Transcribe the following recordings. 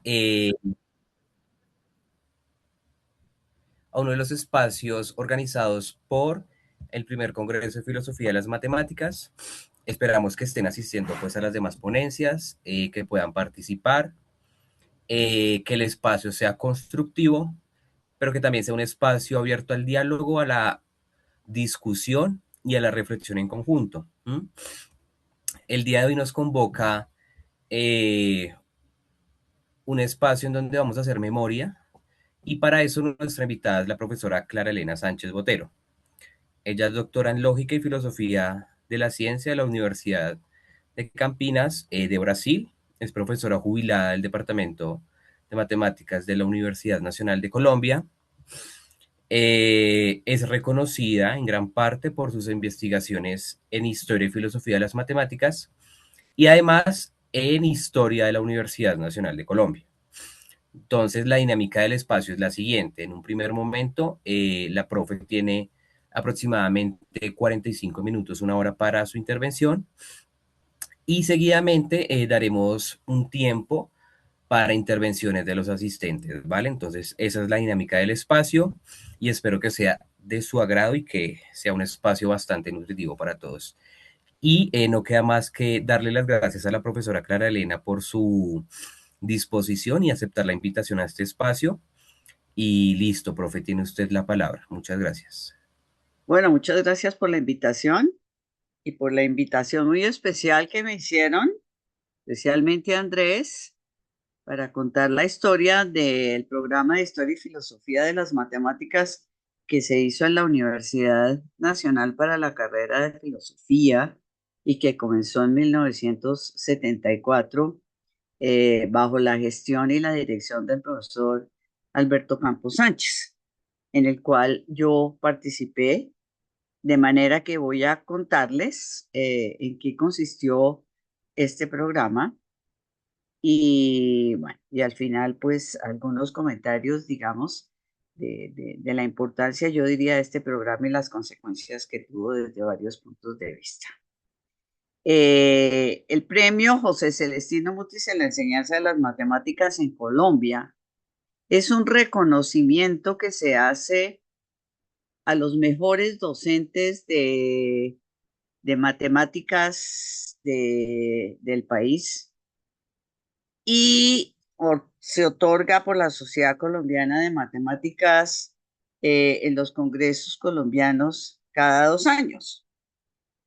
eh, a uno de los espacios organizados por el primer Congreso de Filosofía de las Matemáticas. Esperamos que estén asistiendo pues a las demás ponencias, que puedan participar, que el espacio sea constructivo, pero que también sea un espacio abierto al diálogo, a la discusión y a la reflexión en conjunto. ¿M? El día de hoy nos convoca eh, un espacio en donde vamos a hacer memoria y para eso nuestra invitada es la profesora Clara Elena Sánchez Botero. Ella es doctora en Lógica y Filosofía de la Ciencia de la Universidad de Campinas, de Brasil. Es profesora jubilada del Departamento de Matemáticas de la Universidad Nacional de Colombia. Es reconocida en gran parte por sus investigaciones en Historia y Filosofía de las Matemáticas y además en Historia de la Universidad Nacional de Colombia. Entonces, la dinámica del espacio es la siguiente. En un primer momento, la profe tiene aproximadamente 45 minutos, una hora para su intervención y seguidamente daremos un tiempo para intervenciones de los asistentes, ¿vale? Entonces, esa es la dinámica del espacio y espero que sea de su agrado y que sea un espacio bastante nutritivo para todos. Y no queda más que darle las gracias a la profesora Clara Elena por su disposición y aceptar la invitación a este espacio. Y listo, profe, tiene usted la palabra. Muchas gracias. Bueno, muchas gracias por la invitación y por la invitación muy especial que me hicieron, especialmente a Andrés, para contar la historia del programa de Historia y Filosofía de las Matemáticas que se hizo en la Universidad Nacional para la carrera de Filosofía y que comenzó en 1974 bajo la gestión y la dirección del profesor Alberto Campos Sánchez, en el cual yo participé, de manera que voy a contarles en qué consistió este programa y bueno, y al final pues algunos comentarios, digamos, de la importancia, yo diría, de este programa y las consecuencias que tuvo desde varios puntos de vista. El premio José Celestino Mutis en la enseñanza de las matemáticas en Colombia es un reconocimiento que se hace a los mejores docentes de matemáticas del país y se otorga por la Sociedad Colombiana de Matemáticas en los congresos colombianos cada 2 años.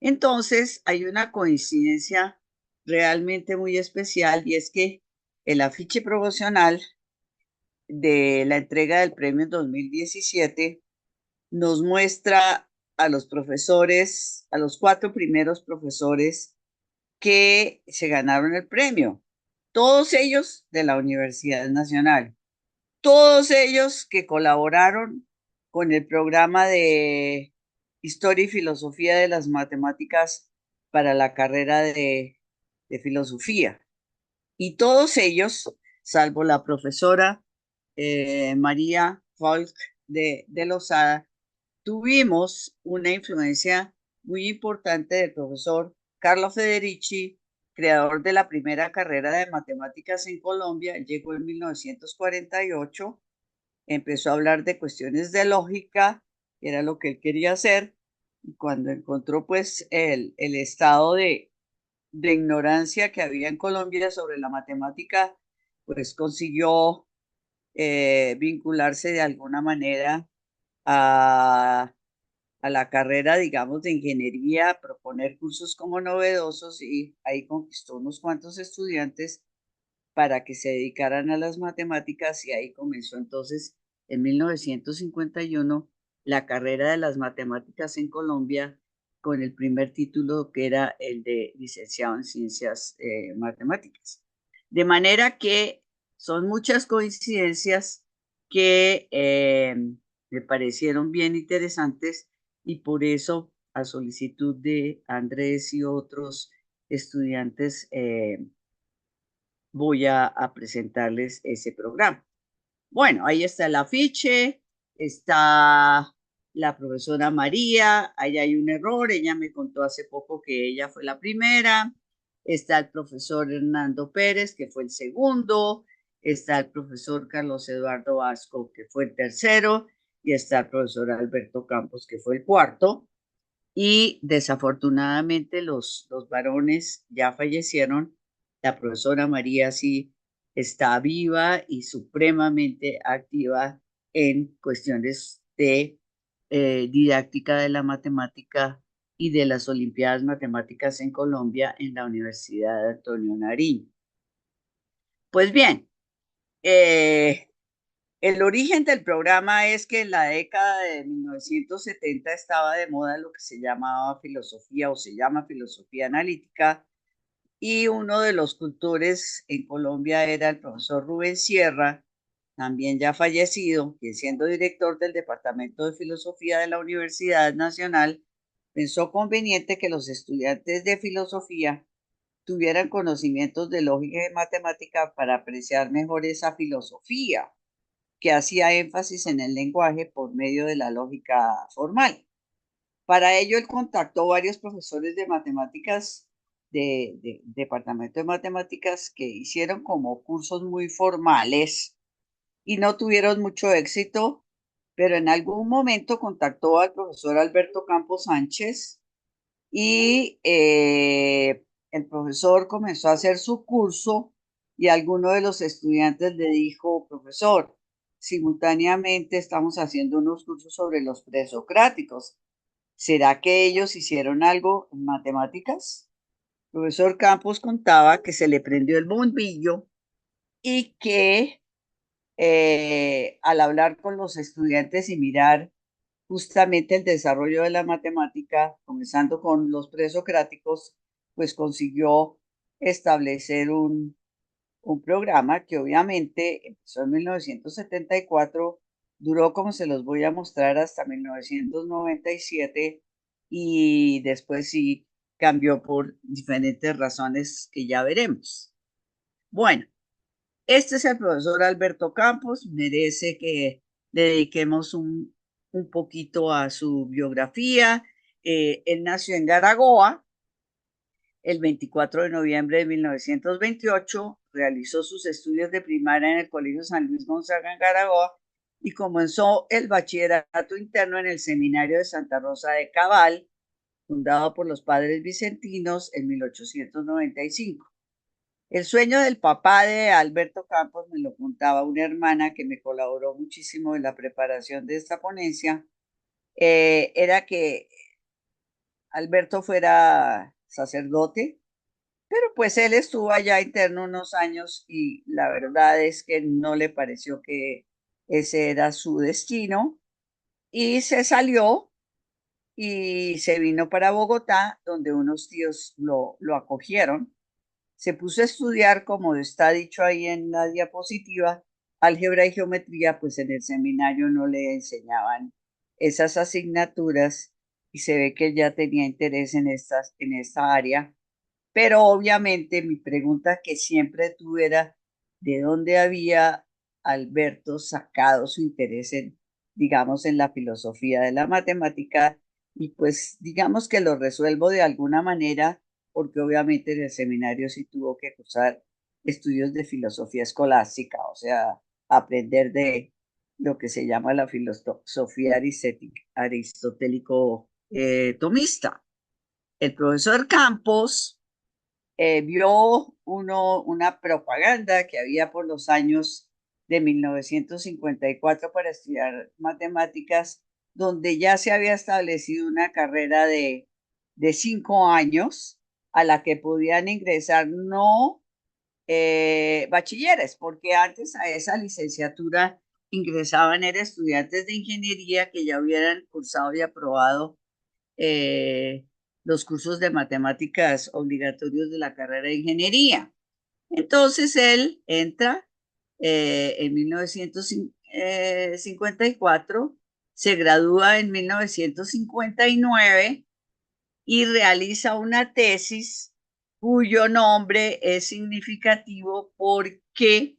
Entonces, hay una coincidencia realmente muy especial y es que el afiche promocional de la entrega del premio 2017 nos muestra a los profesores, a los 4 primeros profesores que se ganaron el premio, todos ellos de la Universidad Nacional, todos ellos que colaboraron con el programa de Historia y Filosofía de las Matemáticas para la carrera de Filosofía. Y todos ellos, salvo la profesora María Falk de Lozada, tuvimos una influencia muy importante del profesor Carlo Federici, creador de la primera carrera de matemáticas en Colombia. Él llegó en 1948, empezó a hablar de cuestiones de lógica, que era lo que él quería hacer, y cuando encontró pues el estado de ignorancia que había en Colombia sobre la matemática, pues consiguió vincularse de alguna manera a la carrera, digamos, de ingeniería, proponer cursos como novedosos y ahí conquistó unos cuantos estudiantes para que se dedicaran a las matemáticas y ahí comenzó entonces en 1951 la carrera de las matemáticas en Colombia con el primer título que era el de licenciado en ciencias matemáticas. De manera que son muchas coincidencias que me parecieron bien interesantes y por eso, a solicitud de Andrés y otros estudiantes, voy a presentarles ese programa. Bueno, ahí está el afiche, está la profesora María, ahí hay un error, ella me contó hace poco que ella fue la primera, está el profesor Hernando Pérez, que fue el segundo, está el profesor Carlos Eduardo Vasco, que fue el tercero, y está el profesor Alberto Campos, que fue el cuarto. Y desafortunadamente los varones ya fallecieron. La profesora María sí está viva y supremamente activa en cuestiones de didáctica de la matemática y de las Olimpiadas Matemáticas en Colombia en la Universidad de Antonio Nariño. Pues bien, eh, el origen del programa es que en la década de 1970 estaba de moda lo que se llamaba filosofía o se llama filosofía analítica, y uno de los cultores en Colombia era el profesor Rubén Sierra, también ya fallecido, que siendo director del Departamento de Filosofía de la Universidad Nacional, pensó conveniente que los estudiantes de filosofía tuvieran conocimientos de lógica y matemática para apreciar mejor esa filosofía que hacía énfasis en el lenguaje por medio de la lógica formal. Para ello, él contactó varios profesores de matemáticas, de departamento de matemáticas, que hicieron como cursos muy formales y no tuvieron mucho éxito, pero en algún momento contactó al profesor Alberto Campos Sánchez y el profesor comenzó a hacer su curso y alguno de los estudiantes le dijo: profesor, simultáneamente estamos haciendo unos cursos sobre los presocráticos. ¿Será que ellos hicieron algo en matemáticas? El profesor Campos contaba que se le prendió el bombillo y que al hablar con los estudiantes y mirar justamente el desarrollo de la matemática, comenzando con los presocráticos, pues consiguió establecer un programa que obviamente empezó en 1974, duró, como se los voy a mostrar, hasta 1997, y después sí cambió por diferentes razones que ya veremos. Bueno, este es el profesor Alberto Campos, merece que le dediquemos un poquito a su biografía. Él nació en Garagoa el 24 de noviembre de 1928, realizó sus estudios de primaria en el Colegio San Luis Gonzaga en Garagoa y comenzó el bachillerato interno en el Seminario de Santa Rosa de Cabal, fundado por los padres vicentinos en 1895. El sueño del papá de Alberto Campos, me lo contaba una hermana que me colaboró muchísimo en la preparación de esta ponencia, era que Alberto fuera sacerdote, pero pues él estuvo allá interno unos años y la verdad es que no le pareció que ese era su destino y se salió y se vino para Bogotá, donde unos tíos lo acogieron. Se puso a estudiar, como está dicho ahí en la diapositiva, álgebra y geometría, pues en el seminario no le enseñaban esas asignaturas y se ve que él ya tenía interés en esta área, pero obviamente mi pregunta que siempre tuve era: ¿de dónde había Alberto sacado su interés en, digamos, en la filosofía de la matemática? Y pues digamos que lo resuelvo de alguna manera, porque obviamente en el seminario sí tuvo que cursar estudios de filosofía escolástica, o sea, aprender de lo que se llama la filosofía aristotélico tomista. El profesor Campos vio una propaganda que había por los años de 1954 para estudiar matemáticas, donde ya se había establecido una carrera de 5 años a la que podían ingresar no bachilleres, porque antes a esa licenciatura ingresaban eran estudiantes de ingeniería que ya hubieran cursado y aprobado eh, los cursos de matemáticas obligatorios de la carrera de ingeniería. Entonces él entra en 1954, se gradúa en 1959 y realiza una tesis cuyo nombre es significativo porque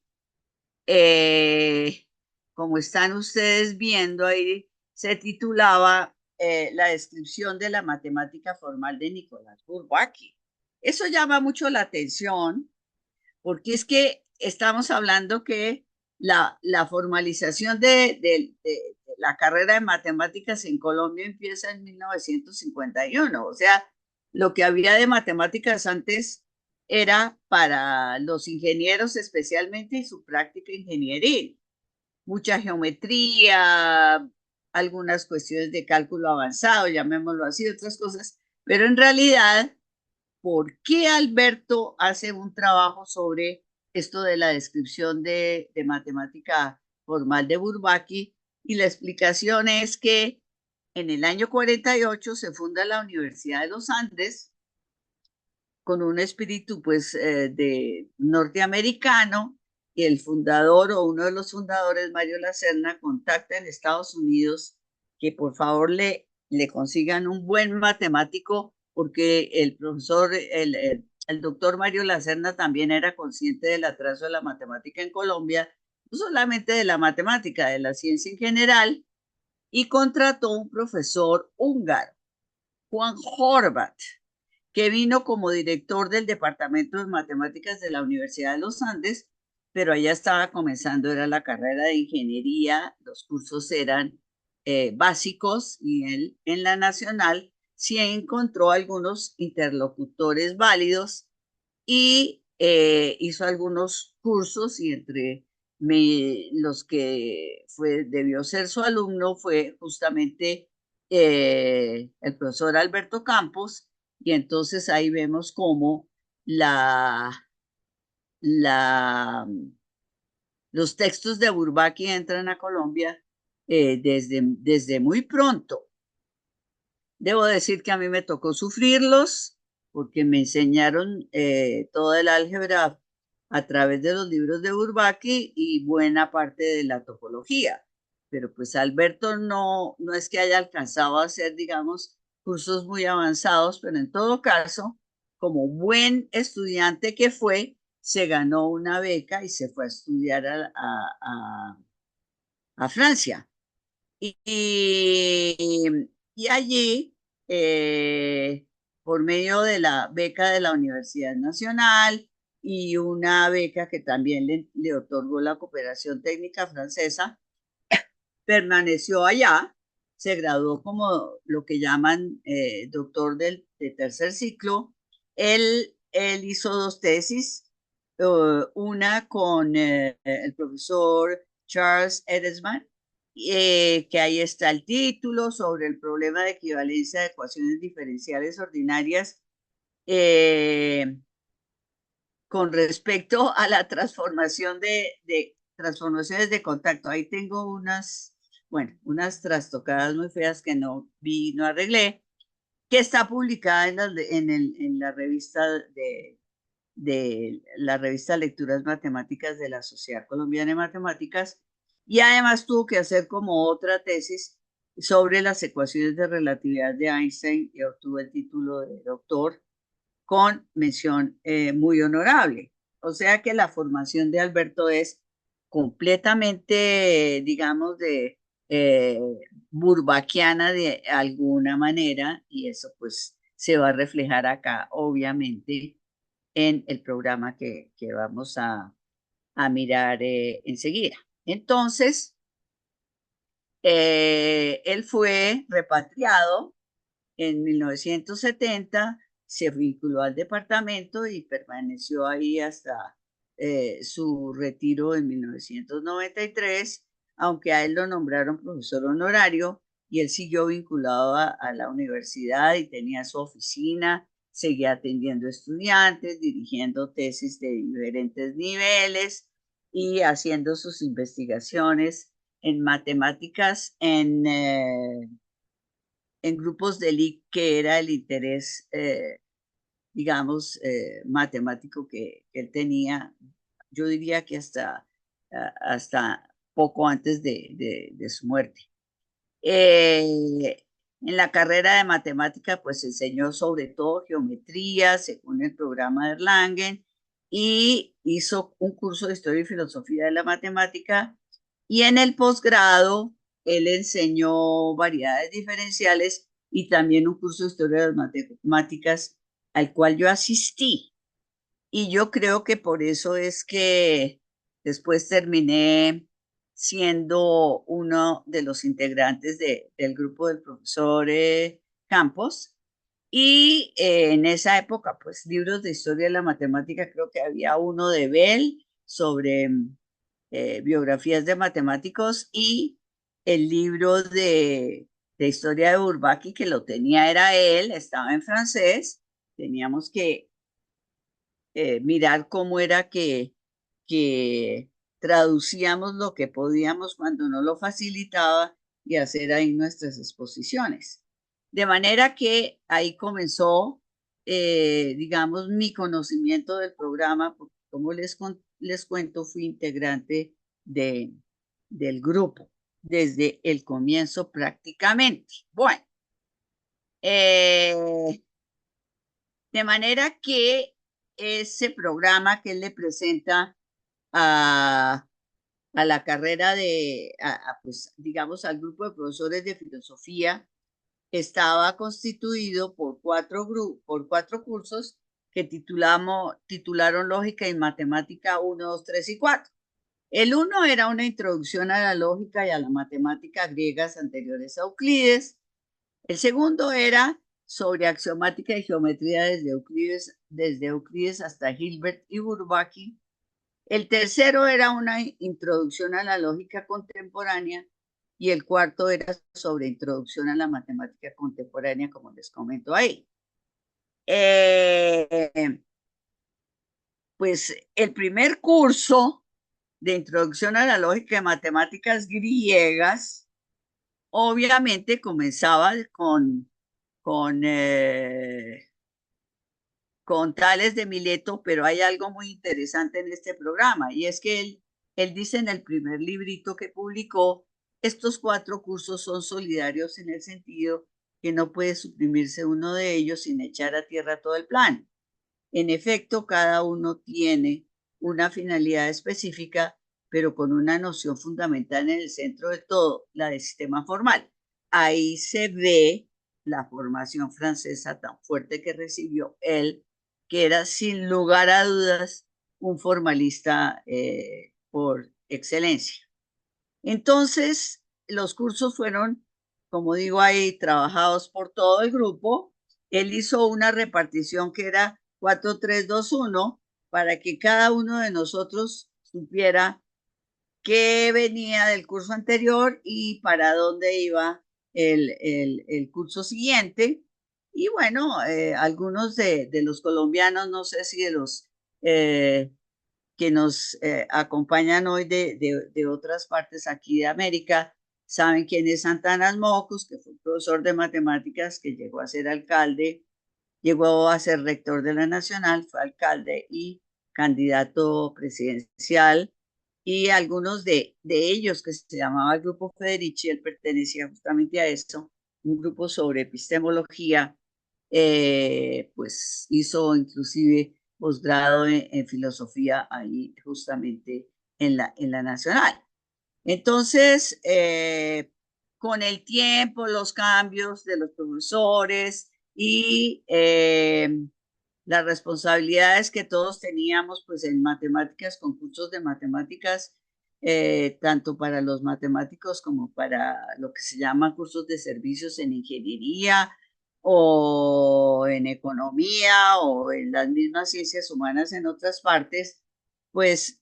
eh, como están ustedes viendo ahí, se titulaba La descripción de la matemática formal de Nicolás Bourbaki. Eso llama mucho la atención porque es que estamos hablando que la formalización de la carrera de matemáticas en Colombia empieza en 1951. O sea, lo que había de matemáticas antes era para los ingenieros especialmente y su práctica ingenieril. Mucha geometría, algunas cuestiones de cálculo avanzado, llamémoslo así, otras cosas, pero en realidad por qué Alberto hace un trabajo sobre esto de la descripción de matemática formal de Bourbaki, y la explicación es que en el año 48 se funda la Universidad de los Andes con un espíritu pues de norteamericano, y el fundador o uno de los fundadores, Mario Lacerna, contacta en Estados Unidos que por favor le consigan un buen matemático, porque el profesor, el doctor Mario Lacerna también era consciente del atraso de la matemática en Colombia, no solamente de la matemática, de la ciencia en general, y contrató un profesor húngaro, Juan Horvath, que vino como director del Departamento de Matemáticas de la Universidad de los Andes, pero allá estaba comenzando, era la carrera de ingeniería, los cursos eran básicos, y él en la Nacional sí encontró algunos interlocutores válidos y hizo algunos cursos, y entre los que debió ser su alumno fue justamente el profesor Alberto Campos. Y entonces ahí vemos cómo la, la, los textos de Bourbaki entran a Colombia desde muy pronto. Debo decir que a mí me tocó sufrirlos, porque me enseñaron toda el álgebra a través de los libros de Bourbaki y buena parte de la topología. Pero pues Alberto no es que haya alcanzado a hacer, digamos, cursos muy avanzados, pero en todo caso, como buen estudiante que fue, se ganó una beca y se fue a estudiar a Francia. Y allí, eh, por medio de la beca de la Universidad Nacional y una beca que también le otorgó la Cooperación Técnica Francesa, permaneció allá, se graduó como lo que llaman doctor de tercer ciclo. Él hizo dos tesis, una con el profesor Charles Edesman, que ahí está el título, sobre el problema de equivalencia de ecuaciones diferenciales ordinarias con respecto a la transformación de transformaciones de contacto. Ahí tengo bueno, unas trastocadas muy feas que no vi, no arreglé, que está publicada en la revista de la revista Lecturas Matemáticas de la Sociedad Colombiana de Matemáticas, y además tuvo que hacer como otra tesis sobre las ecuaciones de relatividad de Einstein, y obtuvo el título de doctor con mención muy honorable. O sea que la formación de Alberto es completamente, digamos, de burbaquiana de alguna manera, y eso pues se va a reflejar acá, obviamente, en el programa que vamos a mirar enseguida. Entonces, él fue repatriado en 1970, se vinculó al departamento y permaneció ahí hasta su retiro en 1993, aunque a él lo nombraron profesor honorario, y él siguió vinculado a la universidad y tenía su oficina, seguía atendiendo estudiantes, dirigiendo tesis de diferentes niveles y haciendo sus investigaciones en matemáticas en grupos de LIC, que era el interés, digamos, matemático que él tenía, yo diría que hasta poco antes de su muerte. En la carrera de matemática, pues enseñó sobre todo geometría, según el programa de Erlangen, y hizo un curso de historia y filosofía de la matemática, y en el posgrado él enseñó variedades diferenciales y también un curso de historia de las matemáticas al cual yo asistí. Y yo creo que por eso es que después terminé siendo uno de los integrantes del grupo del profesor Campos. Y en esa época, pues libros de historia de la matemática, creo que había uno de Bell sobre biografías de matemáticos y el libro de historia de Bourbaki, que lo tenía era él, estaba en francés, teníamos que mirar cómo era que traducíamos lo que podíamos cuando no lo facilitaba y hacer ahí nuestras exposiciones. De manera que ahí comenzó, digamos, mi conocimiento del programa, porque como les cuento, fui integrante de, del grupo desde el comienzo prácticamente. Bueno, eh, de manera que ese programa que él le presenta a, a la carrera pues, digamos, al grupo de profesores de filosofía, estaba constituido por por cuatro cursos que titularon Lógica y Matemática uno 2 3 y 4. El uno era una introducción a la lógica y a la matemática griegas anteriores a Euclides. El segundo era sobre axiomática y geometría desde Euclides hasta Hilbert y Bourbaki. El tercero era una introducción a la lógica contemporánea y el cuarto era sobre introducción a la matemática contemporánea, como les comento ahí. Eh, pues el primer curso de introducción a la lógica de matemáticas griegas, obviamente comenzaba con con Tales de Mileto, pero hay algo muy interesante en este programa y es que él dice en el primer librito que publicó, estos cuatro cursos son solidarios en el sentido que no puede suprimirse uno de ellos sin echar a tierra todo el plan. En efecto, cada uno tiene una finalidad específica, pero con una noción fundamental en el centro de todo, la del sistema formal. Ahí se ve la formación francesa tan fuerte que recibió él, que era sin lugar a dudas un formalista por excelencia. Entonces, los cursos fueron, como digo ahí, trabajados por todo el grupo. Él hizo una repartición que era 4-3-2-1 para que cada uno de nosotros supiera qué venía del curso anterior y para dónde iba el curso siguiente. Y bueno, algunos de los colombianos, no sé si de los que nos acompañan hoy de otras partes aquí de América, saben quién es Santana Mocus, que fue profesor de matemáticas, que llegó a ser alcalde, llegó a ser rector de la Nacional, fue alcalde y candidato presidencial, y algunos de ellos que se llamaba el Grupo Federici, él pertenecía justamente a esto, un grupo sobre epistemología, pues hizo inclusive posgrado en filosofía ahí justamente en la Nacional. Entonces, con el tiempo, los cambios de los profesores y las responsabilidades que todos teníamos, pues en matemáticas, concursos de matemáticas, tanto para los matemáticos como para lo que se llama cursos de servicios en ingeniería o en economía o en las mismas ciencias humanas en otras partes, pues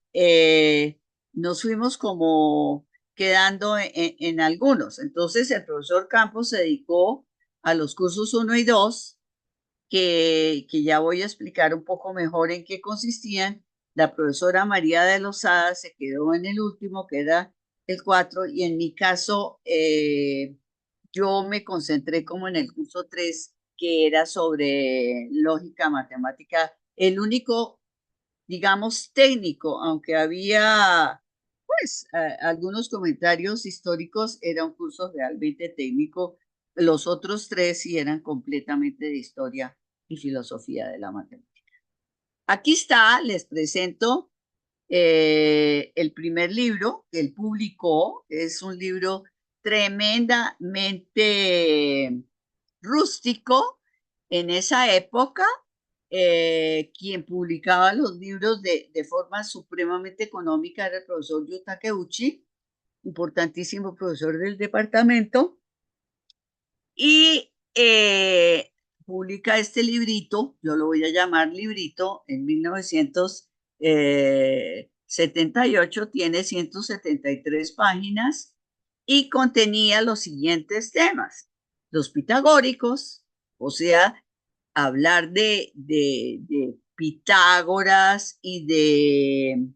nos fuimos como quedando en algunos. Entonces el profesor Campos se dedicó a los cursos uno y 2 que ya voy a explicar un poco mejor en qué consistían. La profesora María de Lozada se quedó en el último, que era el 4 y en mi caso yo me concentré como en el curso 3 que era sobre lógica matemática, el único, digamos, técnico, aunque había pues algunos comentarios históricos, era un curso realmente técnico. Los otros tres sí eran completamente de historia y filosofía de la matemática. Aquí está, les presento el primer libro que él publicó. Es un libro tremendamente rústico en esa época. quien publicaba los libros de forma supremamente económica era el profesor Yu Takeuchi, importantísimo profesor del departamento, y publica este librito, yo lo voy a llamar librito, en 1978, tiene 173 páginas y contenía los siguientes temas: los pitagóricos, o sea, hablar de Pitágoras y de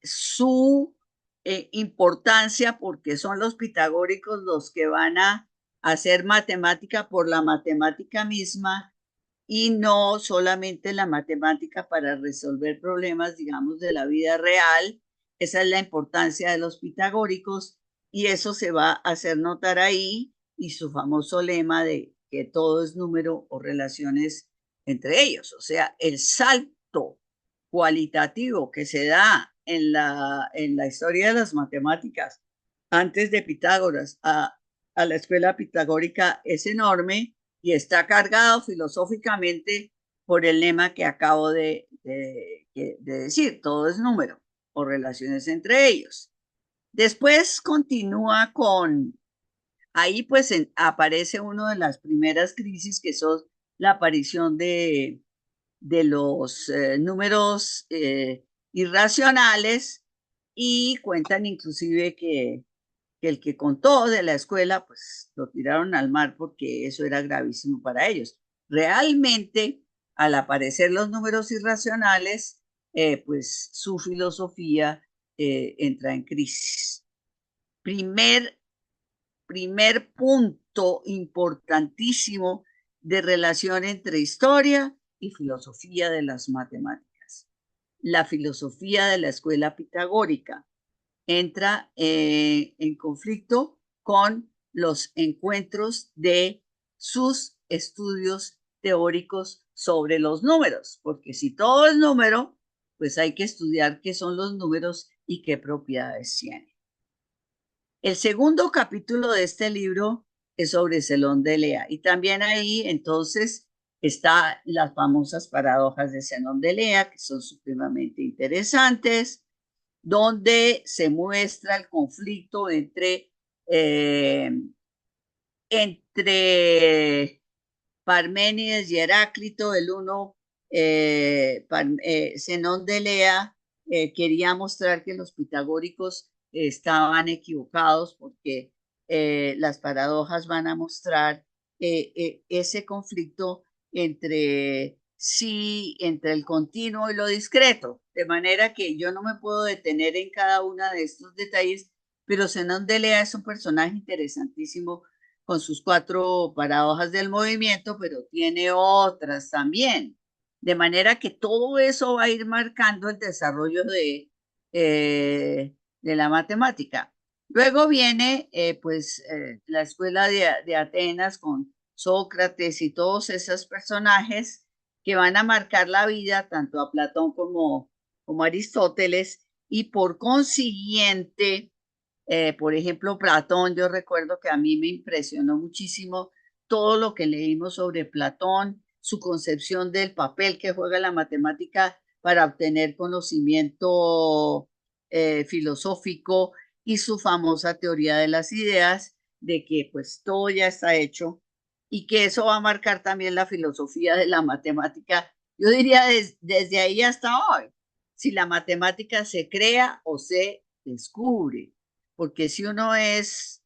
su importancia, porque son los pitagóricos los que van a hacer matemática por la matemática misma y no solamente la matemática para resolver problemas, digamos, de la vida real. Esa es la importancia de los pitagóricos y eso se va a hacer notar ahí, y su famoso lema de que todo es número o relaciones entre ellos. O sea, el salto cualitativo que se da en la historia de las matemáticas antes de Pitágoras a la escuela pitagórica es enorme y está cargado filosóficamente por el lema que acabo de decir: todo es número o relaciones entre ellos. Después continúa ahí pues aparece una de las primeras crisis, que son la aparición de los números irracionales, y cuentan inclusive que el que contó de la escuela, pues lo tiraron al mar porque eso era gravísimo para ellos. Realmente, al aparecer los números irracionales, pues su filosofía entra en crisis. Primer, primer punto importantísimo de relación entre historia y filosofía de las matemáticas: la filosofía de la escuela pitagórica entra en conflicto con los encuentros de sus estudios teóricos sobre los números, porque si todo es número, pues hay que estudiar qué son los números y qué propiedades tienen. El segundo capítulo de este libro es sobre Zenón de Lea, y también ahí entonces está las famosas paradojas de Zenón de Lea, que son supremamente interesantes, donde se muestra el conflicto entre Parménides y Heráclito. El uno, Zenón de Lea, quería mostrar que los pitagóricos estaban equivocados, porque las paradojas van a mostrar ese conflicto entre el continuo y lo discreto, de manera que yo no me puedo detener en cada uno de estos detalles, pero Zenón de Lea es un personaje interesantísimo con sus cuatro paradojas del movimiento, pero tiene otras también. De manera que todo eso va a ir marcando el desarrollo de la matemática. Luego viene la escuela de Atenas con Sócrates y todos esos personajes que van a marcar la vida tanto a Platón como a Aristóteles, y por consiguiente, por ejemplo, Platón, yo recuerdo que a mí me impresionó muchísimo todo lo que leímos sobre Platón, su concepción del papel que juega la matemática para obtener conocimiento filosófico, y su famosa teoría de las ideas, de que pues todo ya está hecho, y que eso va a marcar también la filosofía de la matemática, yo diría desde ahí hasta hoy, si la matemática se crea o se descubre, porque si uno es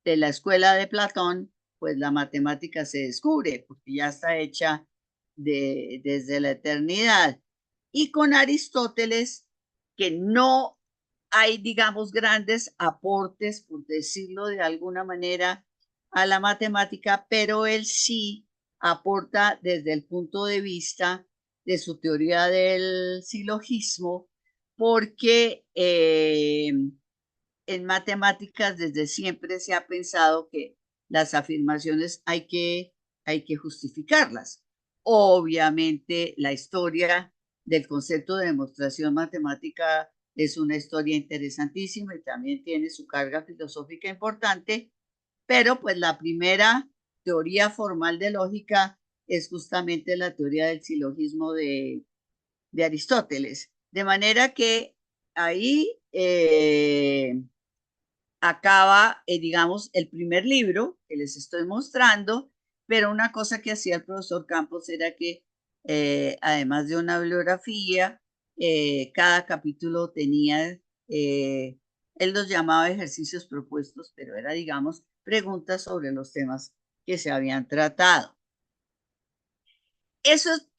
de la escuela de Platón, pues la matemática se descubre, porque ya está hecha desde la eternidad. Y con Aristóteles, que no hay, digamos, grandes aportes, por decirlo de alguna manera, a la matemática, pero él sí aporta desde el punto de vista de su teoría del silogismo, porque en matemáticas desde siempre se ha pensado que las afirmaciones hay que justificarlas. Obviamente, la historia del concepto de demostración matemática es una historia interesantísima y también tiene su carga filosófica importante, pero pues la primera teoría formal de lógica es justamente la teoría del silogismo de Aristóteles. De manera que ahí acaba, digamos, el primer libro que les estoy mostrando, pero una cosa que hacía el profesor Campos era que, además de una bibliografía, cada capítulo tenía, él los llamaba ejercicios propuestos, pero era, digamos, preguntas sobre los temas que se habían tratado. Esos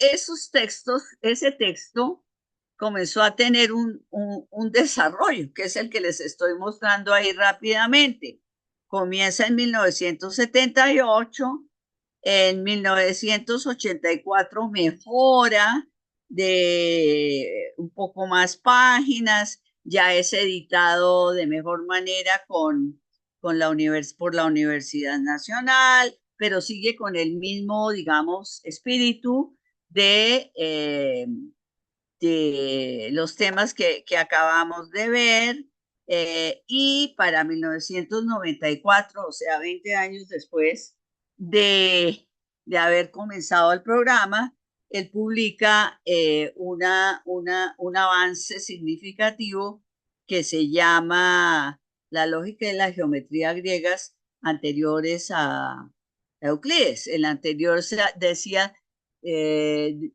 textos, ese texto comenzó a tener un desarrollo, que es el que les estoy mostrando ahí rápidamente. Comienza en 1978, en 1984 mejora de un poco más páginas, ya es editado de mejor manera por la Universidad Nacional, pero sigue con el mismo, digamos, espíritu de los temas que acabamos de ver. Y para 1994, o sea, 20 años después de haber comenzado el programa, él publica un avance significativo que se llama La lógica de las geometrías griegas anteriores a Euclides. El anterior decía de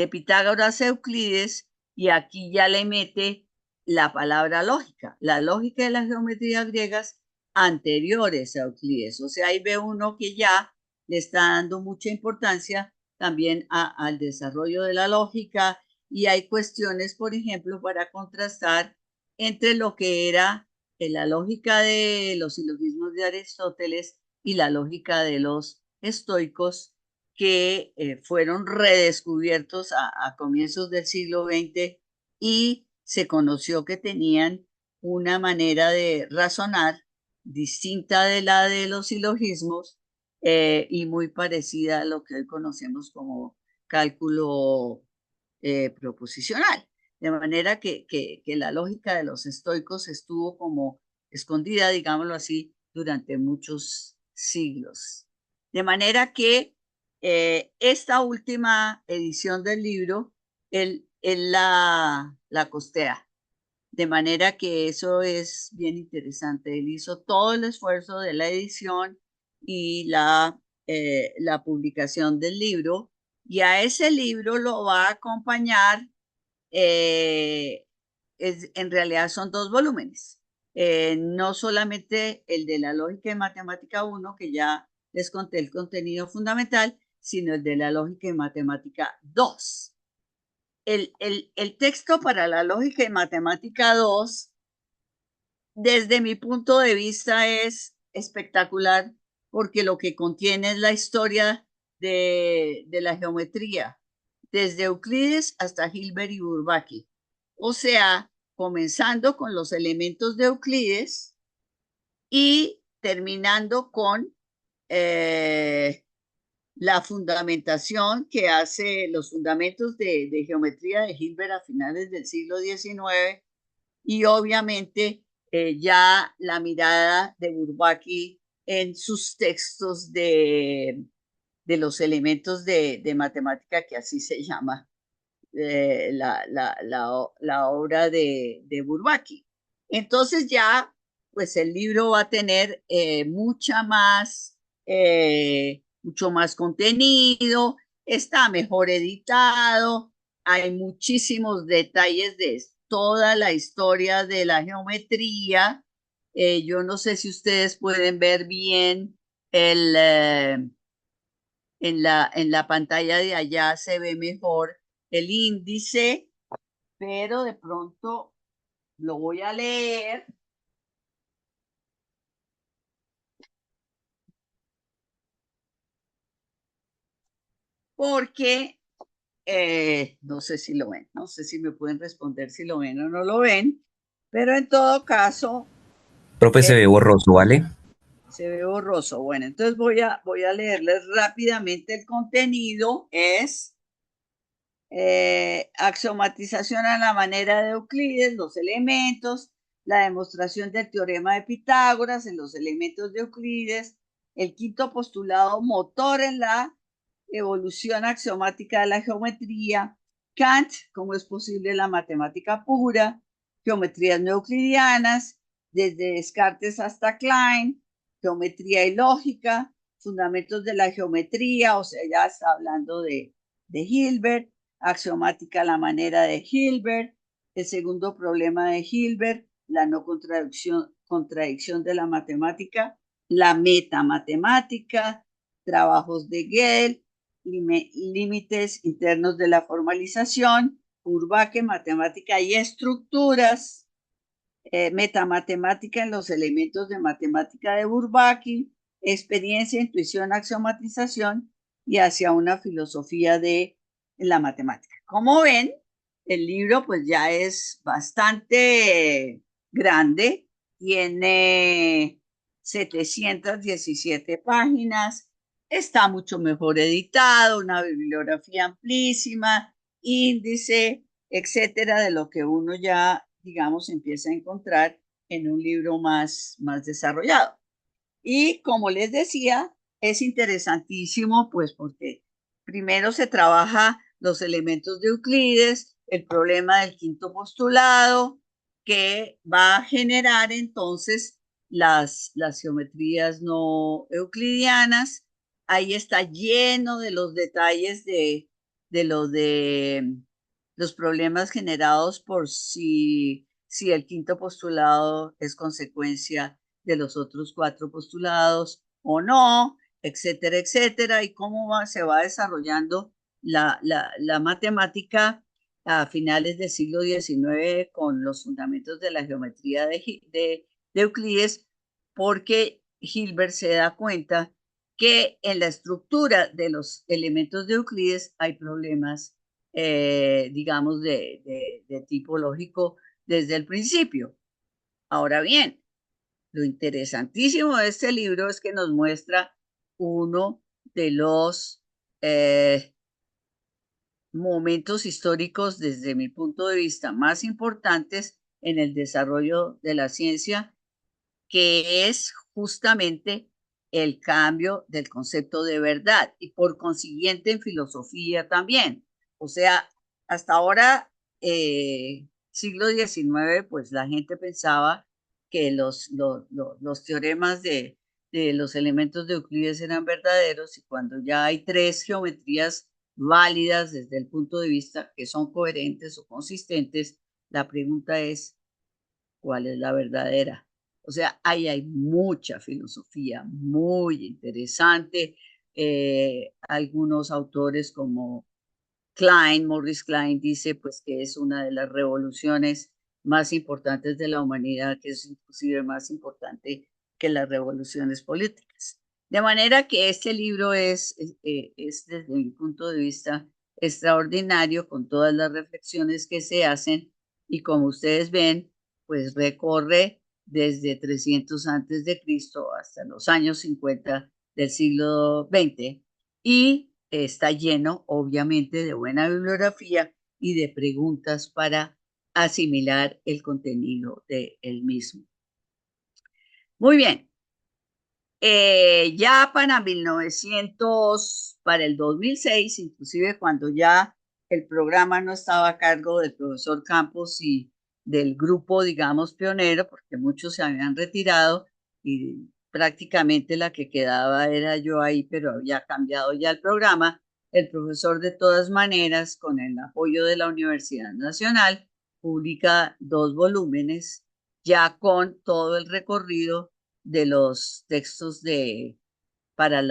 Pitágoras a Euclides, y aquí ya le mete la palabra lógica, la lógica de las geometrías griegas anteriores a Euclides. O sea, ahí ve uno que ya le está dando mucha importancia también al desarrollo de la lógica, y hay cuestiones, por ejemplo, para contrastar entre lo que era la lógica de los silogismos de Aristóteles y la lógica de los estoicos, que fueron redescubiertos a comienzos del siglo XX, y se conoció que tenían una manera de razonar distinta de la de los silogismos, y muy parecida a lo que hoy conocemos como cálculo proposicional. De manera que la lógica de los estoicos estuvo como escondida, digámoslo así, durante muchos siglos. De manera que esta última edición del libro, él la costea. De manera que eso es bien interesante. Él hizo todo el esfuerzo de la edición y la publicación del libro, y a ese libro lo va a acompañar, en realidad son dos volúmenes. No solamente el de la lógica de matemática 1, que ya les conté el contenido fundamental, sino el de la lógica de matemática 2. El texto para la lógica de matemática 2, desde mi punto de vista, es espectacular, porque lo que contiene es la historia de la geometría, desde Euclides hasta Hilbert y Bourbaki. O sea, comenzando con los elementos de Euclides y terminando con la fundamentación que hace los fundamentos de geometría de Hilbert a finales del siglo XIX, y obviamente ya la mirada de Bourbaki en sus textos de los elementos de matemática, que así se llama la obra de Bourbaki. Entonces ya, pues el libro va a tener mucho más contenido, está mejor editado, hay muchísimos detalles de toda la historia de la geometría. Yo no sé si ustedes pueden ver bien en la pantalla de allá, se ve mejor el índice, pero de pronto lo voy a leer porque no sé si lo ven, no sé si me pueden responder si lo ven o no lo ven, pero en todo caso Profe, se ve borroso, ¿vale? se ve borroso. Bueno, entonces voy a leerles rápidamente el contenido. Es axiomatización a la manera de Euclides, los elementos, la demostración del teorema de Pitágoras en los elementos de Euclides, el quinto postulado, motor en la evolución axiomática de la geometría, Kant, cómo es posible la matemática pura, geometrías no euclidianas, desde Descartes hasta Klein, geometría y lógica, fundamentos de la geometría, o sea, ya está hablando de Hilbert, axiomática a la manera de Hilbert, el segundo problema de Hilbert, la no contradicción de la matemática, la metamatemática, trabajos de Gell, límites internos de la formalización, Urbake, matemática y estructuras, metamatemática en los elementos de matemática de Bourbaki, experiencia, intuición, axiomatización y hacia una filosofía de la matemática. Como ven, el libro pues ya es bastante grande, tiene 717 páginas, está mucho mejor editado, una bibliografía amplísima, índice, etcétera, de lo que uno ya, digamos, empieza a encontrar en un libro más desarrollado. Y como les decía, es interesantísimo, pues porque primero se trabaja los elementos de Euclides, el problema del quinto postulado, que va a generar entonces las geometrías no euclidianas. Ahí está lleno de los detalles de lo de los problemas generados por si el quinto postulado es consecuencia de los otros cuatro postulados o no, etcétera, etcétera, y cómo se va desarrollando la matemática a finales del siglo XIX con los fundamentos de la geometría de Euclides, porque Hilbert se da cuenta que en la estructura de los elementos de Euclides hay problemas, digamos, de tipo lógico desde el principio. Ahora bien, lo interesantísimo de este libro es que nos muestra uno de los momentos históricos, desde mi punto de vista, más importantes en el desarrollo de la ciencia, que es justamente el cambio del concepto de verdad y por consiguiente en filosofía también. O sea, hasta ahora, siglo XIX, pues la gente pensaba que los teoremas de los elementos de Euclides eran verdaderos, y cuando ya hay tres geometrías válidas desde el punto de vista que son coherentes o consistentes, la pregunta es, ¿cuál es la verdadera? O sea, ahí hay mucha filosofía muy interesante. Algunos autores como Klein, Morris Klein, dice pues que es una de las revoluciones más importantes de la humanidad, que es inclusive más importante que las revoluciones políticas. De manera que este libro es desde mi punto de vista extraordinario, con todas las reflexiones que se hacen, y como ustedes ven, pues recorre desde 300 antes de Cristo hasta los años 50 del siglo XX, y está lleno, obviamente, de buena bibliografía y de preguntas para asimilar el contenido del mismo. Muy bien. Ya para 1900, para el 2006, inclusive cuando ya el programa no estaba a cargo del profesor Campos y del grupo, digamos, pionero, porque muchos se habían retirado y prácticamente la que quedaba era yo ahí, pero había cambiado ya el programa. El profesor, de todas maneras, con el apoyo de la Universidad Nacional, publica 2 volúmenes ya con todo el recorrido de los textos para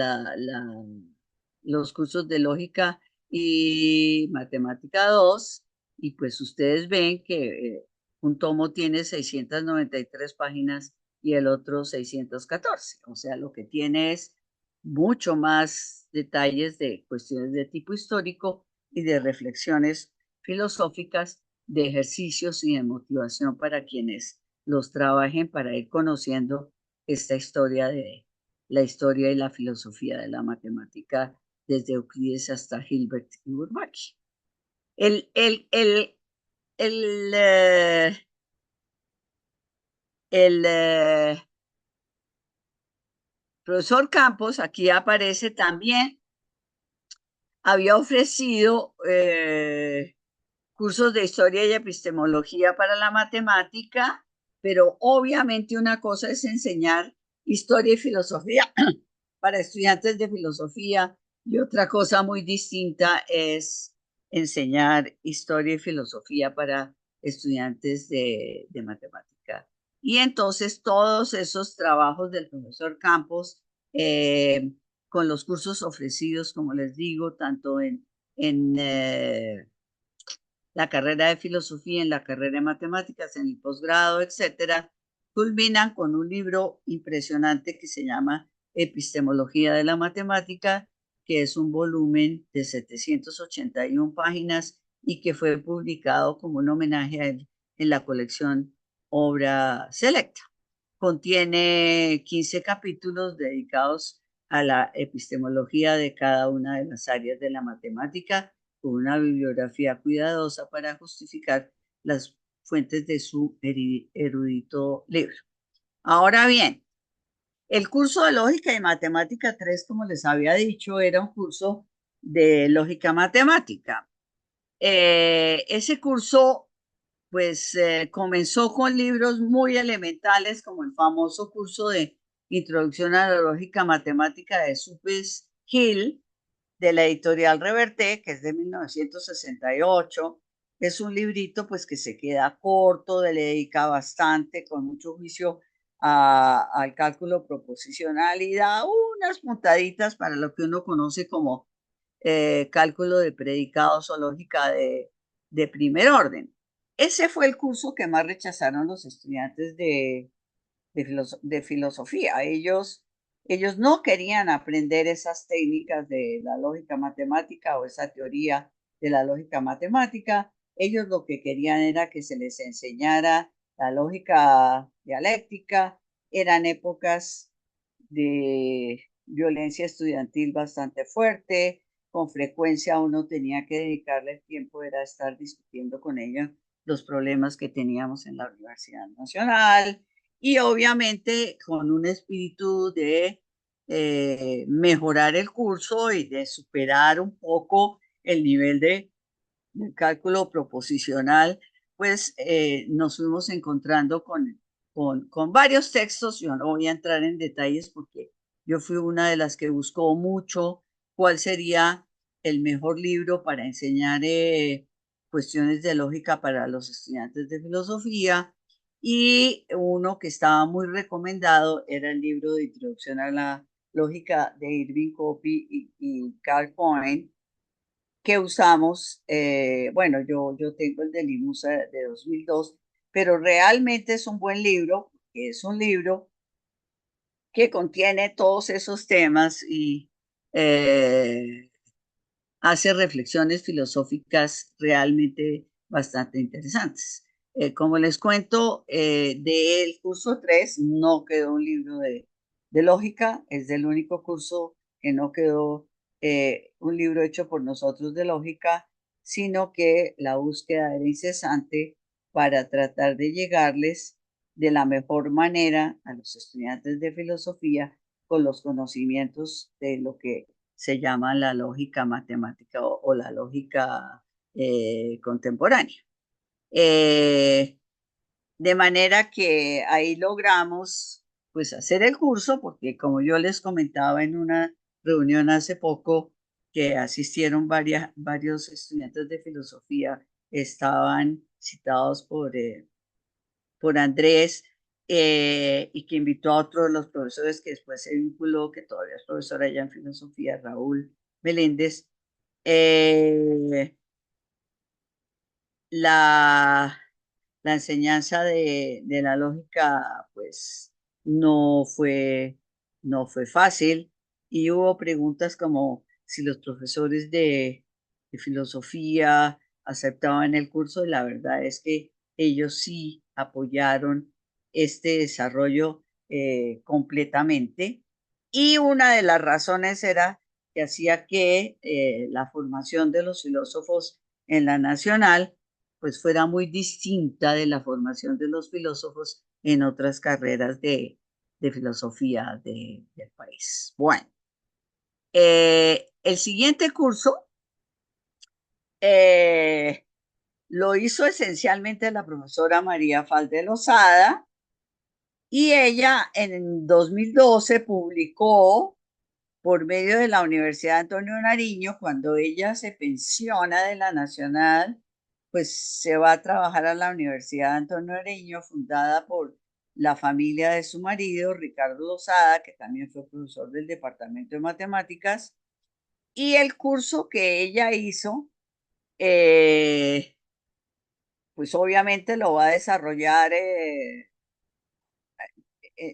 los cursos de lógica y matemática 2, y pues ustedes ven que un tomo tiene 693 páginas y el otro 614, o sea, lo que tiene es mucho más detalles de cuestiones de tipo histórico y de reflexiones filosóficas, de ejercicios y de motivación para quienes los trabajen, para ir conociendo esta historia de la historia y la filosofía de la matemática desde Euclides hasta Hilbert y Bourbaki. El, el, el, el, eh, el, profesor Campos, aquí aparece también, había ofrecido cursos de historia y epistemología para la matemática, pero obviamente una cosa es enseñar historia y filosofía para estudiantes de filosofía y otra cosa muy distinta es enseñar historia y filosofía para estudiantes de matemática. Y entonces todos esos trabajos del profesor Campos, con los cursos ofrecidos, como les digo, tanto en la carrera de filosofía, en la carrera de matemáticas, en el posgrado, etcétera, culminan con un libro impresionante que se llama Epistemología de la Matemática, que es un volumen de 781 páginas y que fue publicado como un homenaje a él en la colección Obra Selecta. Contiene 15 capítulos dedicados a la epistemología de cada una de las áreas de la matemática, con una bibliografía cuidadosa para justificar las fuentes de su erudito libro. Ahora bien, el curso de lógica y matemática 3, como les había dicho, era un curso de lógica matemática. Ese curso pues comenzó con libros muy elementales como el famoso curso de Introducción a la Lógica Matemática de Supes Hill, de la editorial Reverté, que es de 1968. Es un librito pues que se queda corto, le dedica bastante, con mucho juicio al cálculo proposicional y da unas puntaditas para lo que uno conoce como cálculo de predicados o lógica de primer orden. Ese fue el curso que más rechazaron los estudiantes de filosofía. Ellos no querían aprender esas técnicas de la lógica matemática o esa teoría de la lógica matemática. Ellos lo que querían era que se les enseñara la lógica dialéctica. Eran épocas de violencia estudiantil bastante fuerte. Con frecuencia uno tenía que dedicarle el tiempo, era estar discutiendo con ellos los problemas que teníamos en la Universidad Nacional y obviamente con un espíritu de mejorar el curso y de superar un poco el nivel de cálculo proposicional, pues nos fuimos encontrando con varios textos. Yo no voy a entrar en detalles porque yo fui una de las que buscó mucho cuál sería el mejor libro para enseñar cuestiones de lógica para los estudiantes de filosofía. Y uno que estaba muy recomendado era el libro de Introducción a la Lógica de Irving Copy y Carl Cohen, que usamos. Bueno, yo tengo el de Limusa de 2002, pero realmente es un buen libro, es un libro que contiene todos esos temas y eh, hace reflexiones filosóficas realmente bastante interesantes. Como les cuento, del curso 3 no quedó un libro de lógica, es del único curso que no quedó un libro hecho por nosotros de lógica, sino que la búsqueda era incesante para tratar de llegarles de la mejor manera a los estudiantes de filosofía con los conocimientos de lo que se llama la lógica matemática o la lógica contemporánea. Eh, de manera que ahí logramos pues hacer el curso, porque como yo les comentaba en una reunión hace poco que asistieron varios estudiantes de filosofía, estaban citados por Andrés, y que invitó a otro de los profesores que después se vinculó, que todavía es profesor allá en filosofía, Raúl Meléndez. eh, la, la enseñanza de la lógica, pues no fue, no fue fácil y hubo preguntas como si los profesores de filosofía aceptaban el curso y la verdad es que ellos sí apoyaron este desarrollo completamente y una de las razones era que hacía que la formación de los filósofos en la nacional pues fuera muy distinta de la formación de los filósofos en otras carreras de filosofía del país. Bueno, el siguiente curso eh, lo hizo esencialmente la profesora María Falde Lozada y ella en 2012 publicó por medio de la Universidad Antonio Nariño, cuando ella se pensiona de la Nacional, pues se va a trabajar a la Universidad Antonio Nariño, fundada por la familia de su marido, Ricardo Lozada, que también fue profesor del Departamento de Matemáticas, y el curso que ella hizo, eh, pues obviamente lo va a desarrollar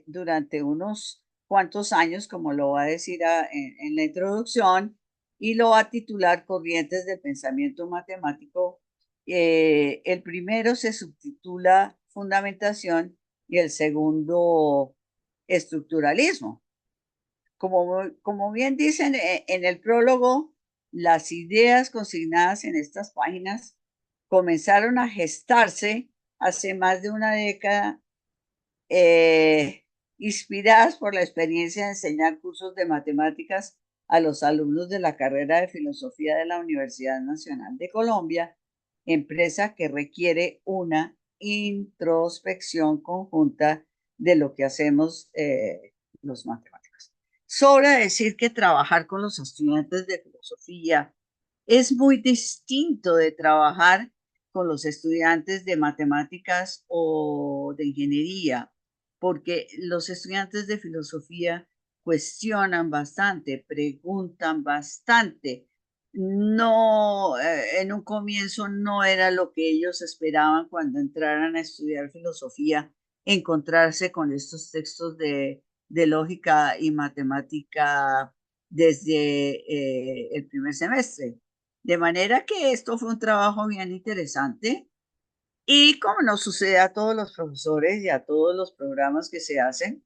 durante unos cuantos años, como lo va a decir en la introducción, y lo va a titular Corrientes del Pensamiento Matemático. El primero se subtitula Fundamentación y el segundo Estructuralismo. Como bien dicen en el prólogo, las ideas consignadas en estas páginas comenzaron a gestarse hace más de una década, eh, inspiradas por la experiencia de enseñar cursos de matemáticas a los alumnos de la carrera de filosofía de la Universidad Nacional de Colombia, empresa que requiere una introspección conjunta de lo que hacemos los matemáticos. Sobra decir que trabajar con los estudiantes de filosofía es muy distinto de trabajar con los estudiantes de matemáticas o de ingeniería, porque los estudiantes de filosofía cuestionan bastante, preguntan bastante. No, en un comienzo no era lo que ellos esperaban cuando entraran a estudiar filosofía, encontrarse con estos textos de lógica y matemática desde el primer semestre. De manera que esto fue un trabajo bien interesante y como nos sucede a todos los profesores y a todos los programas que se hacen,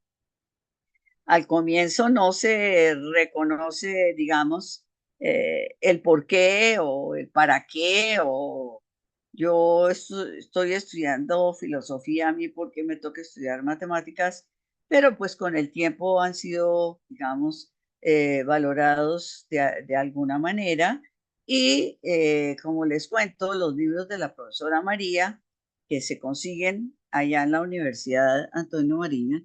al comienzo no se reconoce, digamos, el por qué o el para qué o yo estoy estudiando filosofía, a mí por qué me toca estudiar matemáticas, pero pues con el tiempo han sido, digamos, valorados de alguna manera y como les cuento, los libros de la profesora María que se consiguen allá en la Universidad Antonio María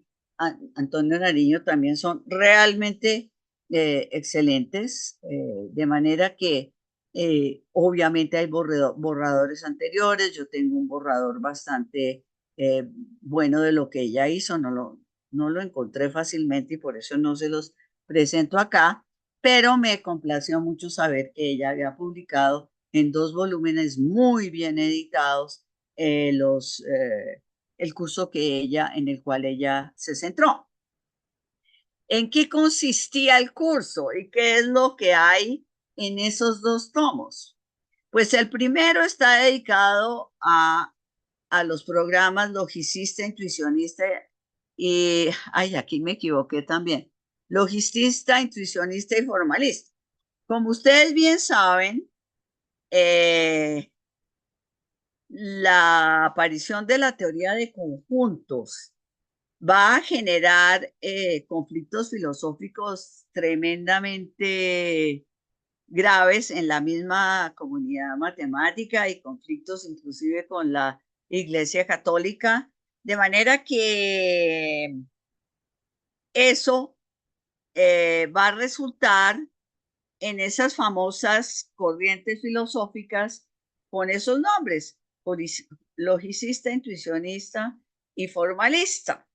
Antonio Nariño también son realmente excelentes, de manera que obviamente hay borradores anteriores, yo tengo un borrador bastante bueno de lo que ella hizo, no lo encontré fácilmente y por eso no se los presento acá, pero me complació mucho saber que ella había publicado en dos volúmenes muy bien editados el curso en el cual ella se centró. ¿En qué consistía el curso y qué es lo que hay en esos dos tomos? Pues el primero está dedicado a los programas logicista, intuicionista y, ay, aquí me equivoqué también, logicista, intuicionista y formalista. Como ustedes bien saben, la aparición de la teoría de conjuntos va a generar conflictos filosóficos tremendamente graves en la misma comunidad matemática y conflictos inclusive con la Iglesia Católica, de manera que eso va a resultar en esas famosas corrientes filosóficas con esos nombres, logicista, intuicionista y formalista,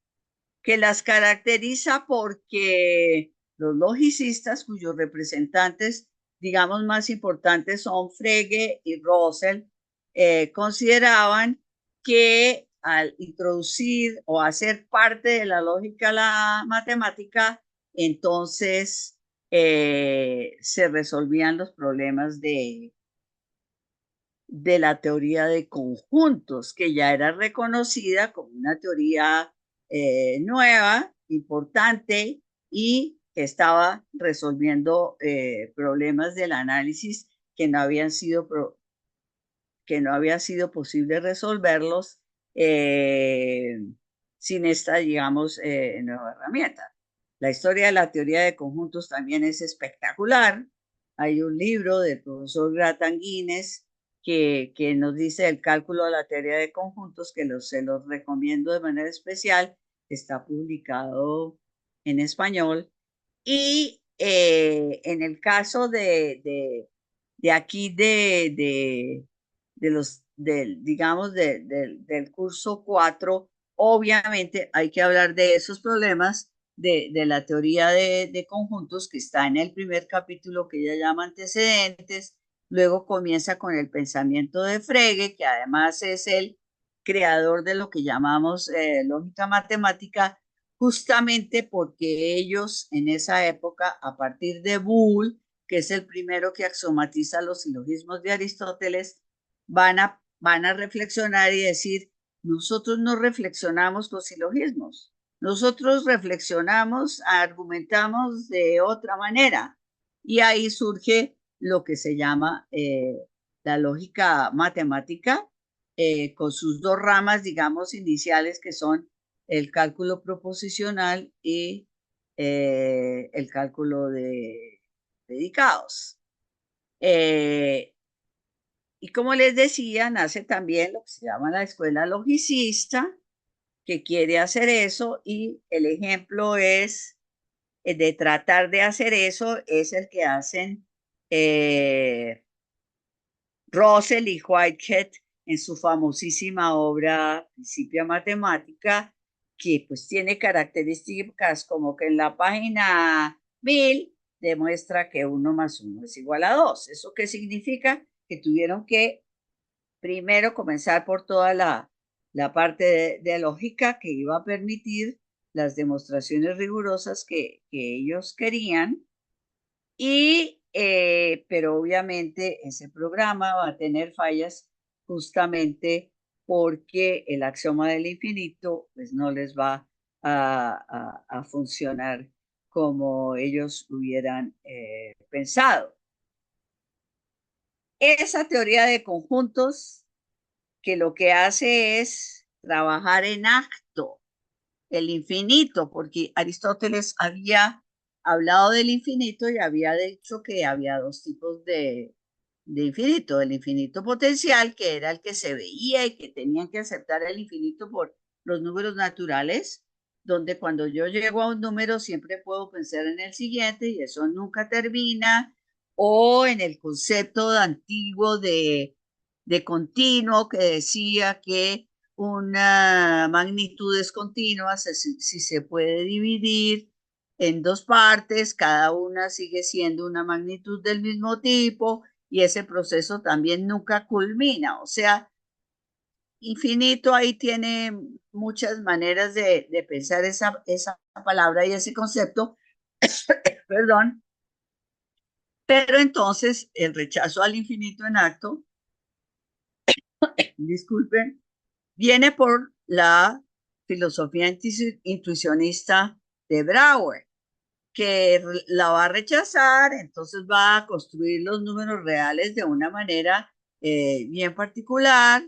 que las caracteriza porque los logicistas, cuyos representantes, digamos, más importantes son Frege y Russell, consideraban que al introducir o hacer parte de la lógica la matemática, entonces se resolvían los problemas de la teoría de conjuntos, que ya era reconocida como una teoría nueva, importante y que estaba resolviendo problemas del análisis que no había sido posible resolverlos eh, sin esta, digamos, nueva herramienta. La historia de la teoría de conjuntos también es espectacular. Hay un libro del profesor Gratan Guinness que nos dice el cálculo de la teoría de conjuntos, que se los recomiendo de manera especial. Está publicado en español. Y en el caso de aquí de los, digamos, del curso 4, obviamente hay que hablar de esos problemas de la teoría de conjuntos que está en el primer capítulo que ella llama antecedentes. Luego comienza con el pensamiento de Frege, que además es el creador de lo que llamamos lógica matemática, justamente porque ellos en esa época, a partir de Boole, que es el primero que axiomatiza los silogismos de Aristóteles, van a reflexionar y decir, nosotros no reflexionamos los silogismos, nosotros reflexionamos, argumentamos de otra manera. Y ahí surge lo que se llama la lógica matemática, con sus dos ramas, digamos, iniciales, que son el cálculo proposicional y el cálculo de dedicados. Y como les decía, nace también lo que se llama la escuela logicista, que quiere hacer eso, y el ejemplo es de tratar de hacer eso, es el que hacen Russell y Whitehead en su famosísima obra Principia Matemática, que pues tiene características como que en la página 1000 demuestra que 1 más 1 es igual a 2. ¿Eso qué significa? Que tuvieron que primero comenzar por toda la parte de lógica que iba a permitir las demostraciones rigurosas que ellos querían, pero obviamente ese programa va a tener fallas justamente porque el axioma del infinito pues no les va a funcionar como ellos hubieran pensado. Esa teoría de conjuntos que lo que hace es trabajar en acto el infinito, porque Aristóteles había hablado del infinito y había dicho que había dos tipos de infinito, el infinito potencial, que era el que se veía y que tenían que aceptar el infinito por los números naturales, donde cuando yo llego a un número siempre puedo pensar en el siguiente y eso nunca termina, o en el concepto antiguo de continuo que decía que una magnitud descontinua si se puede dividir en dos partes, cada una sigue siendo una magnitud del mismo tipo y ese proceso también nunca culmina. O sea, infinito ahí tiene muchas maneras de pensar esa palabra y ese concepto, perdón, pero entonces el rechazo al infinito en acto, disculpen, viene por la filosofía intuicionista de Brouwer, que la va a rechazar, entonces va a construir los números reales de una manera bien particular,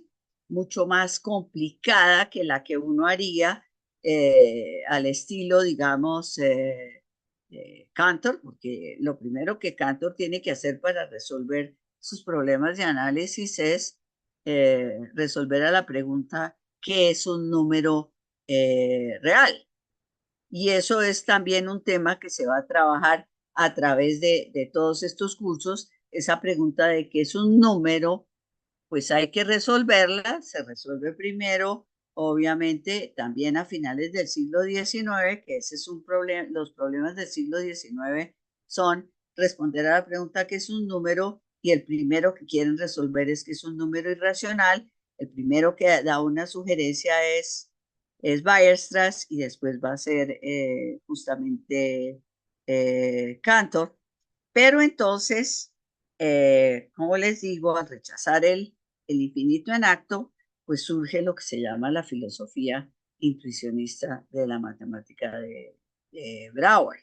mucho más complicada que la que uno haría al estilo, digamos, Cantor, porque lo primero que Cantor tiene que hacer para resolver sus problemas de análisis es resolver a la pregunta, ¿qué es un número real? Y eso es también un tema que se va a trabajar a través de todos estos cursos. Esa pregunta de qué es un número, pues hay que resolverla. Se resuelve primero, obviamente, también a finales del siglo XIX, que ese es un problema. Los problemas del siglo XIX son responder a la pregunta qué es un número, y el primero que quieren resolver es que es un número irracional. El primero que da una sugerencia es Weierstrass y después va a ser justamente Cantor. Pero entonces, como les digo, al rechazar el infinito en acto, pues surge lo que se llama la filosofía intuicionista de la matemática de Brouwer.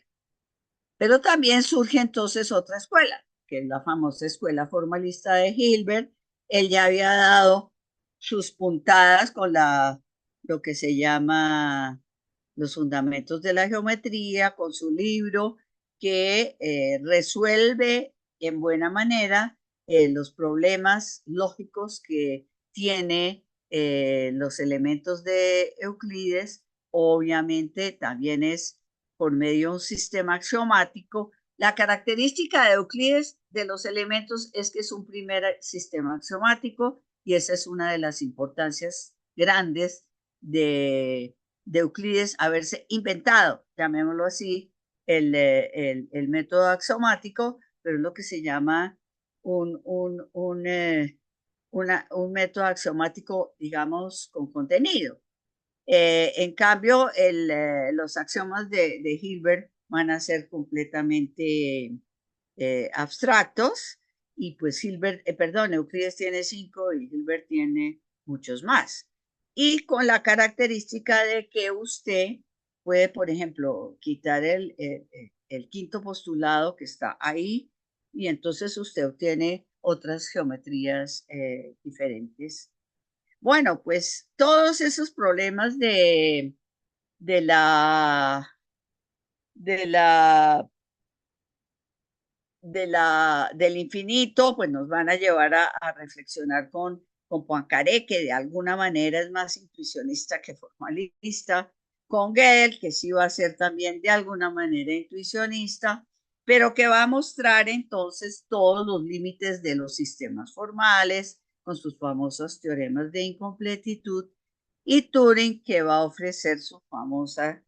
Pero también surge entonces otra escuela, que es la famosa escuela formalista de Hilbert. Él ya había dado sus puntadas con la lo que se llama Los Fundamentos de la Geometría, con su libro que resuelve en buena manera los problemas lógicos que tiene los elementos de Euclides. Obviamente también es por medio de un sistema axiomático. La característica de Euclides de los elementos es que es un primer sistema axiomático y esa es una de las importancias grandes de Euclides haberse inventado, llamémoslo así, el método axiomático, pero es lo que se llama un método axiomático, digamos, con contenido. En cambio, los axiomas de Hilbert van a ser completamente abstractos y pues Hilbert, perdón, Euclides tiene 5 y Hilbert tiene muchos más. Y con la característica de que usted puede, por ejemplo, quitar el quinto postulado que está ahí y entonces usted obtiene otras geometrías diferentes. Bueno, pues todos esos problemas de la, de la del infinito, pues nos van a llevar a reflexionar con Poincaré, que de alguna manera es más intuicionista que formalista, con Gödel, que sí va a ser también de alguna manera intuicionista, pero que va a mostrar entonces todos los límites de los sistemas formales, con sus famosos teoremas de incompletitud, y Turing, que va a ofrecer su famosa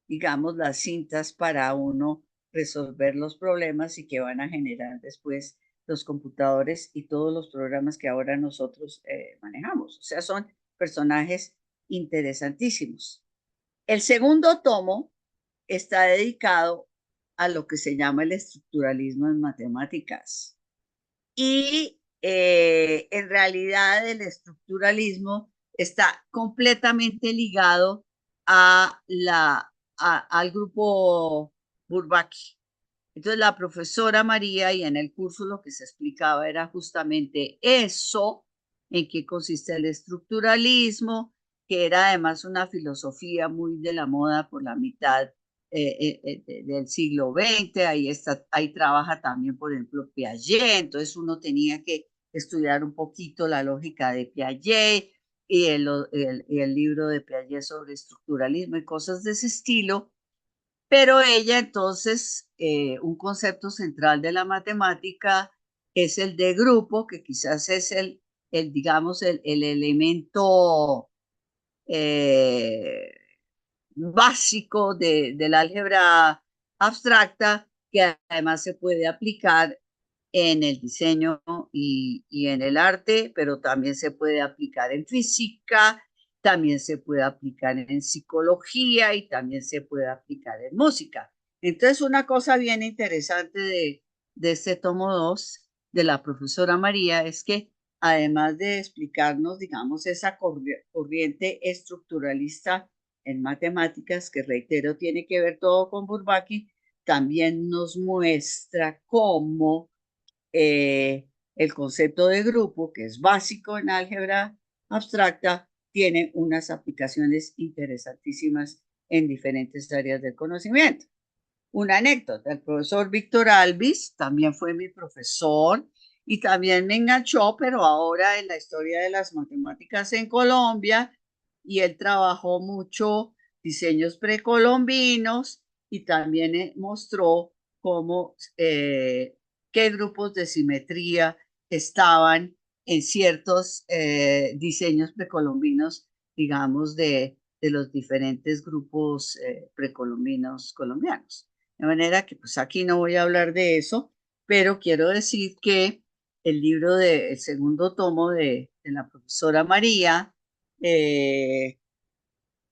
digamos, las cintas para uno resolver los problemas y que van a generar después los computadores y todos los programas que ahora nosotros manejamos. O sea, son personajes interesantísimos. El segundo tomo está dedicado a lo que se llama el estructuralismo en matemáticas. Y en realidad el estructuralismo está completamente ligado al grupo Bourbaki. Entonces la profesora María y en el curso lo que se explicaba era justamente eso, en qué consiste el estructuralismo, que era además una filosofía muy de la moda por la mitad del siglo XX. Ahí trabaja también, por ejemplo, Piaget. Entonces uno tenía que estudiar un poquito la lógica de Piaget y el libro de Piaget sobre estructuralismo y cosas de ese estilo. Pero ella entonces, un concepto central de la matemática es el de grupo, que quizás es digamos, el elemento eh, básico del álgebra abstracta, que además se puede aplicar en el diseño y en el arte, pero también se puede aplicar en física, también se puede aplicar en psicología y también se puede aplicar en música. Entonces, una cosa bien interesante de este tomo 2 de la profesora María es que además de explicarnos, digamos, esa corriente estructuralista en matemáticas, que reitero, tiene que ver todo con Bourbaki, también nos muestra cómo el concepto de grupo, que es básico en álgebra abstracta, tiene unas aplicaciones interesantísimas en diferentes áreas del conocimiento. Una anécdota, el profesor Víctor Alvis también fue mi profesor y también me enganchó, pero ahora en la historia de las matemáticas en Colombia, y él trabajó mucho diseños precolombinos y también mostró cómo qué grupos de simetría estaban en ciertos diseños precolombinos, digamos, de los diferentes grupos precolombinos colombianos. De manera que pues aquí no voy a hablar de eso, pero quiero decir que el libro el segundo tomo de la profesora María eh,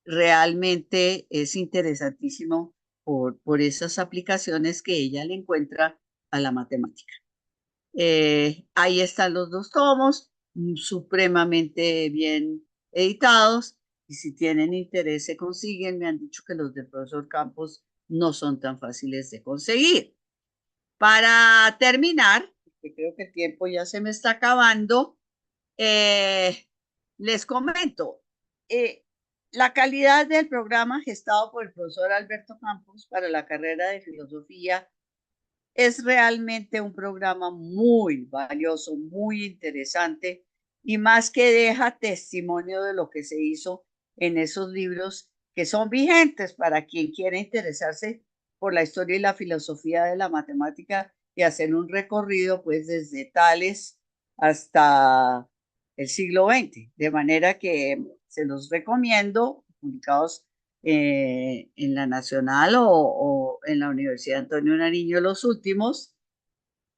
realmente es interesantísimo por esas aplicaciones que ella le encuentra a la matemática. Ahí están los dos tomos, supremamente bien editados, y si tienen interés se consiguen. Me han dicho que los del profesor Campos no son tan fáciles de conseguir. Para terminar, porque creo que el tiempo ya se me está acabando, les comento, la calidad del programa gestado por el profesor Alberto Campos para la carrera de filosofía es realmente un programa muy valioso, muy interesante y más que deja testimonio de lo que se hizo en esos libros que son vigentes para quien quiera interesarse por la historia y la filosofía de la matemática y hacer un recorrido pues desde Tales hasta el siglo XX. De manera que se los recomiendo, publicados en la Nacional o en la Universidad Antonio Nariño los últimos.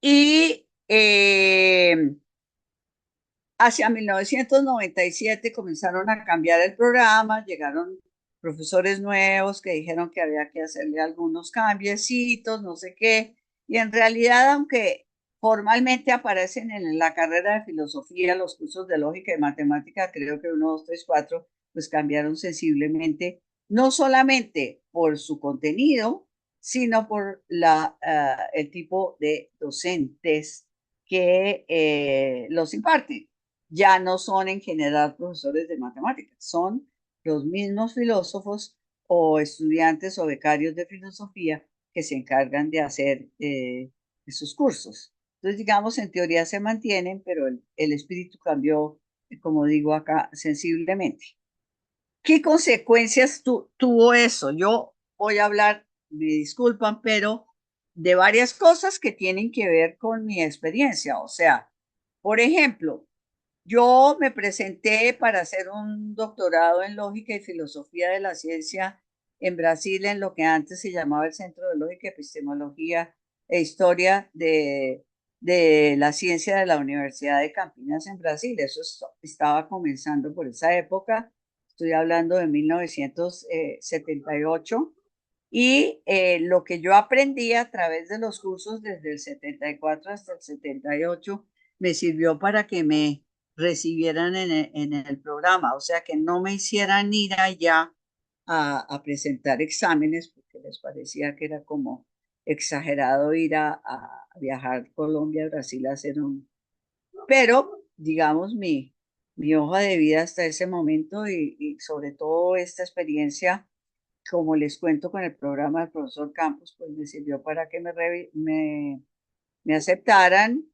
Y hacia 1997 comenzaron a cambiar el programa, llegaron profesores nuevos que dijeron que había que hacerle algunos cambiecitos, no sé qué, y en realidad, aunque formalmente aparecen en la carrera de filosofía, los cursos de lógica y matemática, creo que 1, 2, 3, 4, pues cambiaron sensiblemente, no solamente por su contenido, sino por el tipo de docentes que los imparten. Ya no son en general profesores de matemáticas, son los mismos filósofos o estudiantes o becarios de filosofía que se encargan de hacer esos cursos. Entonces, digamos, en teoría se mantienen, pero el espíritu cambió, como digo acá, sensiblemente. ¿Qué consecuencias tuvo eso? Yo voy a hablar, me disculpan, pero de varias cosas que tienen que ver con mi experiencia. O sea, por ejemplo, yo me presenté para hacer un doctorado en lógica y filosofía de la ciencia en Brasil, en lo que antes se llamaba el Centro de Lógica, Epistemología e Historia de la Ciencia de la Universidad de Campinas en Brasil. Eso estaba comenzando por esa época. Estoy hablando de 1978. Y lo que yo aprendí a través de los cursos desde el 74 hasta el 78 me sirvió para que me recibieran en el programa, o sea, que no me hicieran ir allá a presentar exámenes porque les parecía que era como exagerado ir a viajar a Colombia, Brasil a hacer un... Pero, digamos, mi hoja de vida hasta ese momento y sobre todo esta experiencia, como les cuento con el programa del profesor Campos, pues me sirvió para que me aceptaran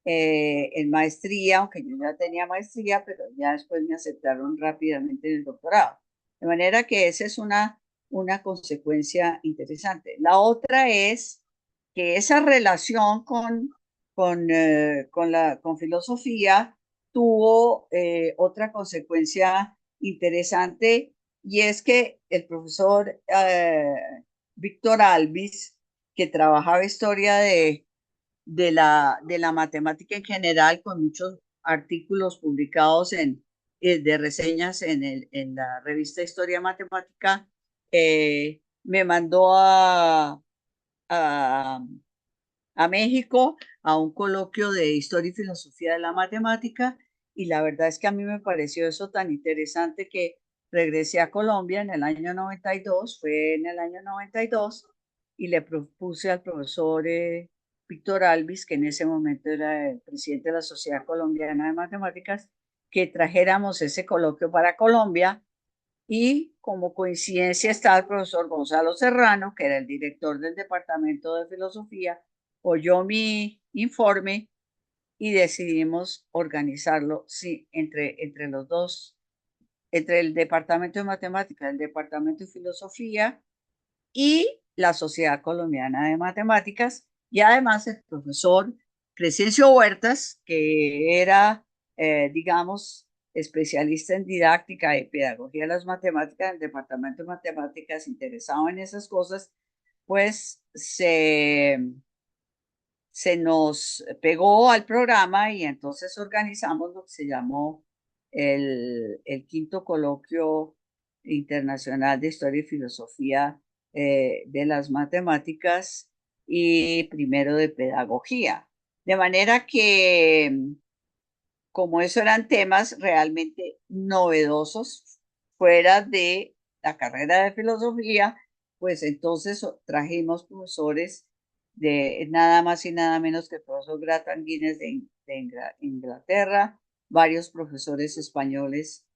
en maestría, aunque yo ya tenía maestría, pero ya después me aceptaron rápidamente en el doctorado. De manera que esa es una consecuencia interesante. La otra es que esa relación con filosofía tuvo otra consecuencia interesante y es que el profesor Víctor Alvis, que trabajaba historia de la matemática en general, con muchos artículos publicados de reseñas en la revista Historia Matemática, me mandó a, a México a un coloquio de Historia y Filosofía de la Matemática, y la verdad es que a mí me pareció eso tan interesante que regresé a Colombia en el año 92, fue en el año 92, y le propuse al profesor Víctor Alvis, que en ese momento era el presidente de la Sociedad Colombiana de Matemáticas, que trajéramos ese coloquio para Colombia, y como coincidencia estaba el profesor Gonzalo Serrano, que era el director del Departamento de Filosofía, oyó mi informe y decidimos organizarlo, sí, entre los dos, entre el Departamento de Matemáticas, el Departamento de Filosofía y la Sociedad Colombiana de Matemáticas, y además el profesor Crescencio Huertas, que era, digamos, especialista en didáctica y pedagogía de las matemáticas, el Departamento de Matemáticas, interesado en esas cosas, pues se nos pegó al programa y entonces organizamos lo que se llamó el quinto coloquio internacional de historia y filosofía de las matemáticas y primero de pedagogía. De manera que, como eso eran temas realmente novedosos fuera de la carrera de filosofía, pues entonces trajimos profesores de nada más y nada menos que el profesor Gratan Guinness de Inglaterra, varios profesores españoles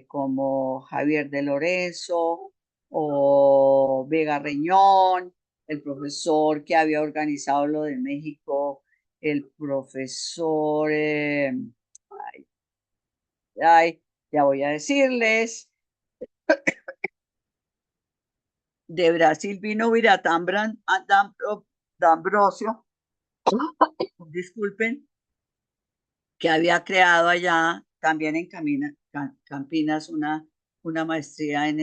como Javier de Lorenzo o Vega Reñón, el profesor que había organizado lo de México, el profesor, ay, ya voy a decirles, de Brasil vino Viratán D'Ambrosio, disculpen, que había creado allá también en Campinas una maestría en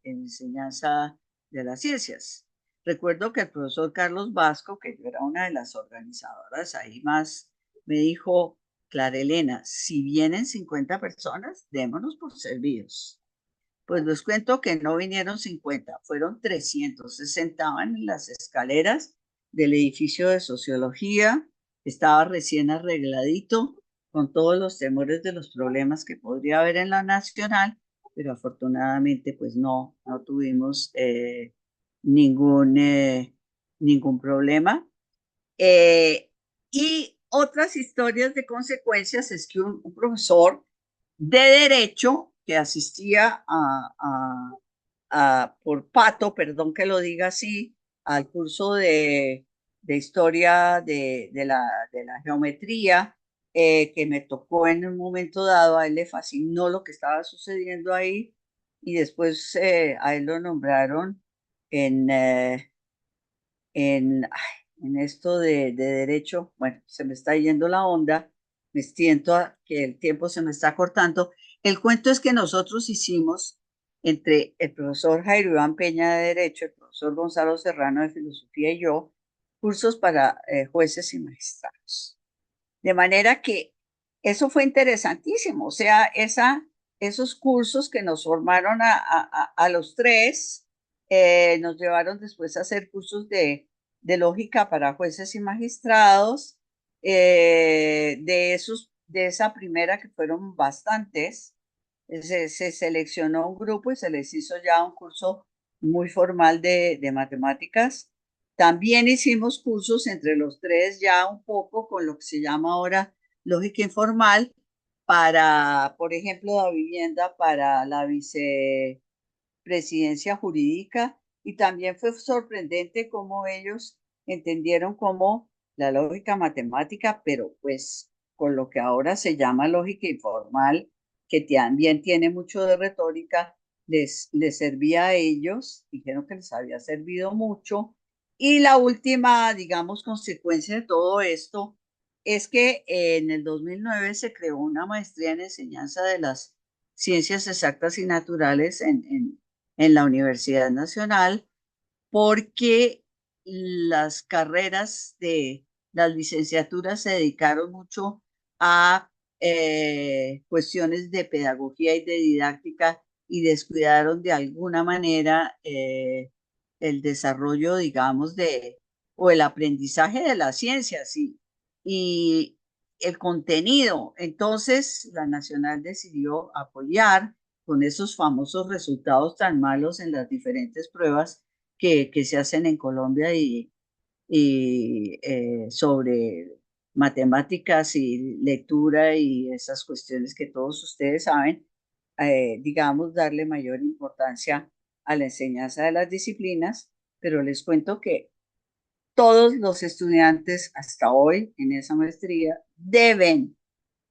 enseñanza de las ciencias. Recuerdo que el profesor Carlos Vasco, que yo era una de las organizadoras ahí más, me dijo, Clara Elena, si vienen 50 personas, démonos por servidos. Pues les cuento que no vinieron 50, fueron 300. Se sentaban en las escaleras del edificio de sociología, estaba recién arregladito, con todos los temores de los problemas que podría haber en la nacional, pero afortunadamente pues no tuvimos ningún, ningún problema. Eh, y otras historias de consecuencias es que un profesor de derecho que asistía por pato, perdón que lo diga así, al curso de historia de la geometría, que me tocó en un momento dado, a él le fascinó lo que estaba sucediendo ahí y después a él lo nombraron en, en esto de derecho. Bueno, se me está yendo la onda, me siento que el tiempo se me está cortando. El cuento es que nosotros hicimos entre el profesor Jairo Iván Peña de Derecho, el profesor Gonzalo Serrano de Filosofía y yo, cursos para jueces y magistrados. De manera que eso fue interesantísimo, o sea, esos cursos que nos formaron a los tres, nos llevaron después a hacer cursos de lógica para jueces y magistrados, de esa primera que fueron bastantes, se seleccionó un grupo y se les hizo ya un curso muy formal de matemáticas. También hicimos cursos entre los tres ya un poco con lo que se llama ahora lógica informal para, por ejemplo, la vivienda para la vicepresidencia jurídica y también fue sorprendente cómo ellos entendieron cómo la lógica matemática, pero pues con lo que ahora se llama lógica informal, que también tiene mucho de retórica, les servía a ellos, dijeron que les había servido mucho. Y la última, digamos, consecuencia de todo esto es que en el 2009 se creó una maestría en enseñanza de las ciencias exactas y naturales en la Universidad Nacional, porque las carreras de las licenciaturas se dedicaron mucho a cuestiones de pedagogía y de didáctica y descuidaron de alguna manera el desarrollo, digamos, o el aprendizaje de las ciencias y el contenido. Entonces, la Nacional decidió apoyar con esos famosos resultados tan malos en las diferentes pruebas que se hacen en Colombia y sobre matemáticas y lectura y esas cuestiones que todos ustedes saben, digamos, darle mayor importancia a la enseñanza de las disciplinas, pero les cuento que todos los estudiantes hasta hoy en esa maestría deben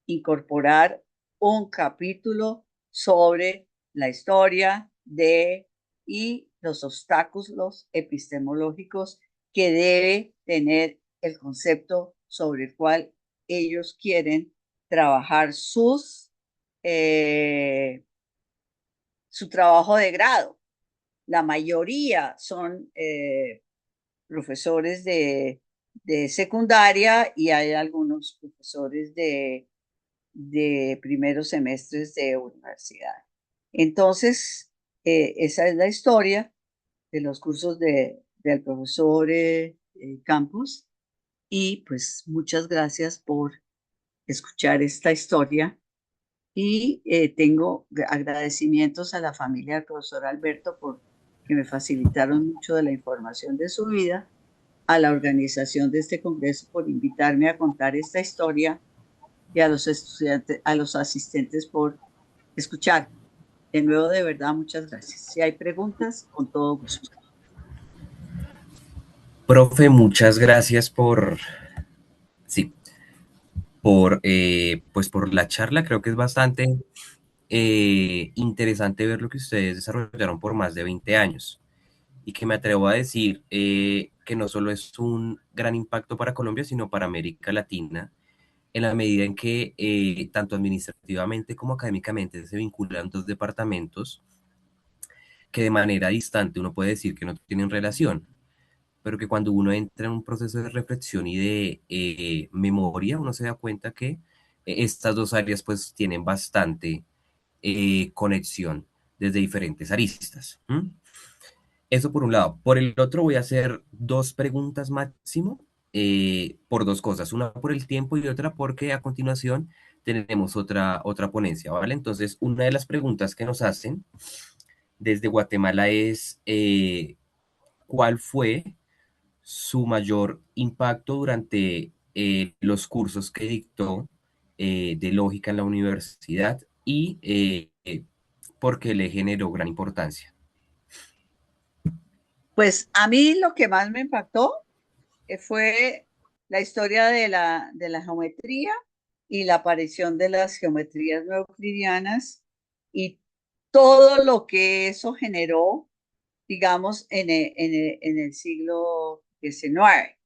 incorporar un capítulo sobre la historia de y los obstáculos epistemológicos que debe tener el concepto sobre el cual ellos quieren trabajar su trabajo de grado. La mayoría son profesores de secundaria y hay algunos profesores de primeros semestres de universidad. Entonces, esa es la historia de los cursos del profesor Campos y pues muchas gracias por escuchar esta historia y tengo agradecimientos a la familia del profesor Alberto por que me facilitaron mucho de la información de su vida, a la organización de este congreso por invitarme a contar esta historia y a los estudiantes, a los asistentes por escuchar. De nuevo, de verdad, muchas gracias. Si hay preguntas, con todo gusto. Profe, muchas gracias sí, pues por la charla. Creo que es bastante interesante ver lo que ustedes desarrollaron por más de 20 años y que me atrevo a decir que no solo es un gran impacto para Colombia, sino para América Latina, en la medida en que tanto administrativamente como académicamente se vinculan dos departamentos que de manera distante uno puede decir que no tienen relación, pero que cuando uno entra en un proceso de reflexión y de memoria, uno se da cuenta que estas dos áreas pues tienen bastante conexión desde diferentes aristas. ¿M? Eso por un lado. Por el otro voy a hacer dos preguntas máximo por dos cosas. Una por el tiempo y otra porque a continuación tenemos otra ponencia, ¿vale? Entonces, una de las preguntas que nos hacen desde Guatemala es ¿cuál fue su mayor impacto durante los cursos que dictó de lógica en la universidad y por qué le generó gran importancia? Pues a mí lo que más me impactó fue la historia de la geometría y la aparición de las geometrías no euclidianas y todo lo que eso generó, digamos, en el siglo XIX.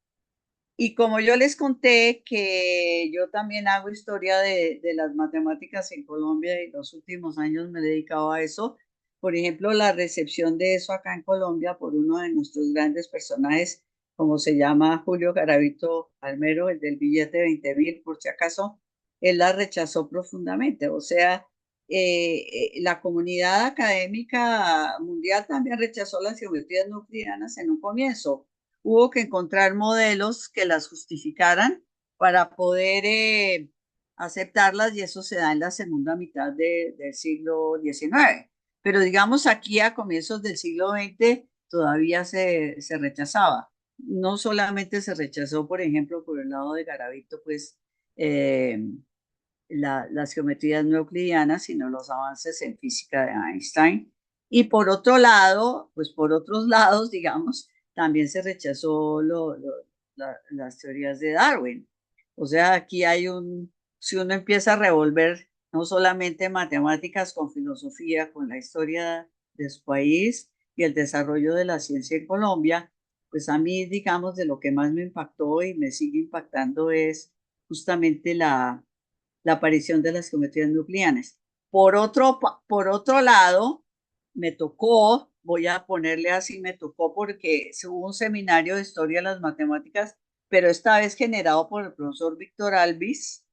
Y como yo les conté que yo también hago historia de las matemáticas en Colombia y los últimos años me he dedicado a eso, por ejemplo, la recepción de eso acá en Colombia por uno de nuestros grandes personajes, como se llama Julio Garavito Almero, el del billete de 20.000, por si acaso, él la rechazó profundamente. O sea, la comunidad académica mundial también rechazó las geometrías nucleares en un comienzo. Hubo que encontrar modelos que las justificaran para poder aceptarlas y eso se da en la segunda mitad del siglo XIX. Pero digamos aquí a comienzos del siglo XX todavía se rechazaba. No solamente se rechazó, por ejemplo, por el lado de Garavito, pues eh, las geometrías no euclidianas, sino los avances en física de Einstein. Y por otro lado, pues por otros lados, digamos, también se rechazó las teorías de Darwin. O sea, aquí hay si uno empieza a revolver no solamente matemáticas con filosofía, con la historia de su país y el desarrollo de la ciencia en Colombia, pues a mí, digamos, de lo que más me impactó y me sigue impactando es justamente la aparición de las geometrías nucleares. Por otro lado, me tocó, voy a ponerle así, me tocó porque hubo un seminario de historia de las matemáticas, pero esta vez generado por el profesor Víctor Alvis,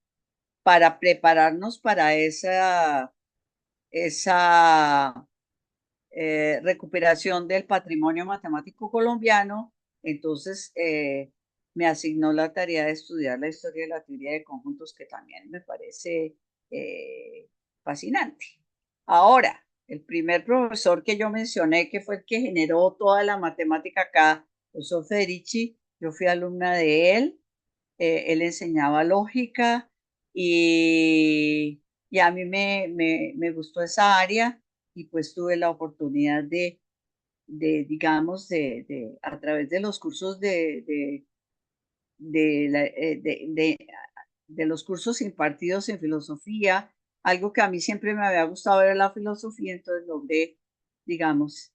para prepararnos para esa recuperación del patrimonio matemático colombiano. Entonces, me asignó la tarea de estudiar la historia de la teoría de conjuntos, que también me parece fascinante. Ahora, el primer profesor que yo mencioné, que fue el que generó toda la matemática acá, el profesor Federici, yo fui alumna de él, él enseñaba lógica y a mí me gustó esa área y pues tuve la oportunidad digamos, a través de los cursos de, la- eh, de, de, de los cursos impartidos en filosofía, algo que a mí siempre me había gustado era la filosofía, entonces logré, digamos,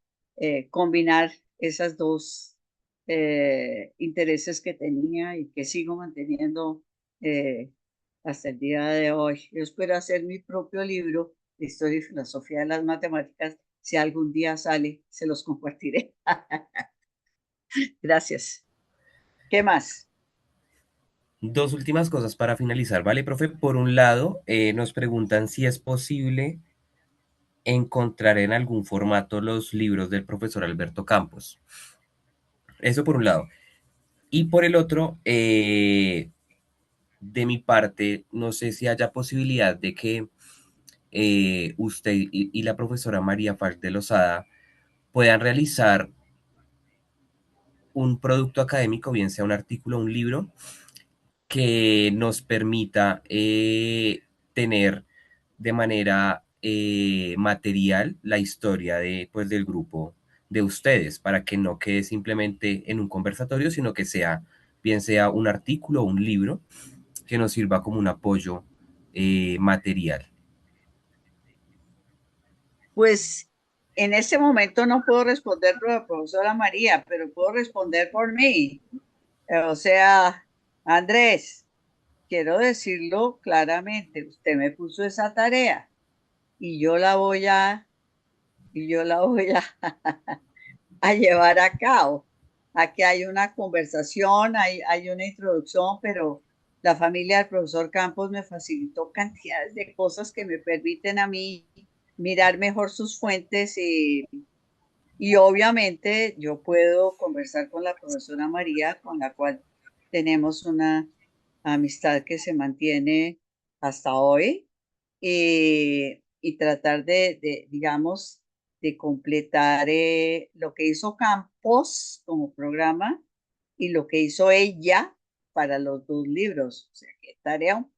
combinar esas dos intereses que tenía y que sigo manteniendo eh, hasta el día de hoy. Yo espero hacer mi propio libro de historia y filosofía de las matemáticas. Si algún día sale, se los compartiré. Gracias. ¿Qué más? Dos últimas cosas para finalizar, ¿vale, profe? Por un lado, nos preguntan si es posible encontrar en algún formato los libros del profesor Alberto Campos. Eso por un lado. Y por el otro, de mi parte, no sé si haya posibilidad de que usted y la profesora María Falk de Lozada puedan realizar un producto académico, bien sea un artículo o un libro, que nos permita tener de manera material la historia pues, del grupo de ustedes, para que no quede simplemente en un conversatorio, sino que sea, bien sea un artículo o un libro, que nos sirva como un apoyo material. Pues en este momento no puedo responder por la profesora María, pero puedo responder por mí. O sea, Andrés, quiero decirlo claramente, usted me puso esa tarea y yo la voy a, y yo la voy a, a llevar a cabo. Aquí hay una conversación, hay una introducción, pero la familia del profesor Campos me facilitó cantidades de cosas que me permiten a mí mirar mejor sus fuentes y obviamente yo puedo conversar con la profesora María, con la cual tenemos una amistad que se mantiene hasta hoy, y tratar digamos, de completar lo que hizo Campos como programa y lo que hizo ella para los dos libros. O sea, que tarea un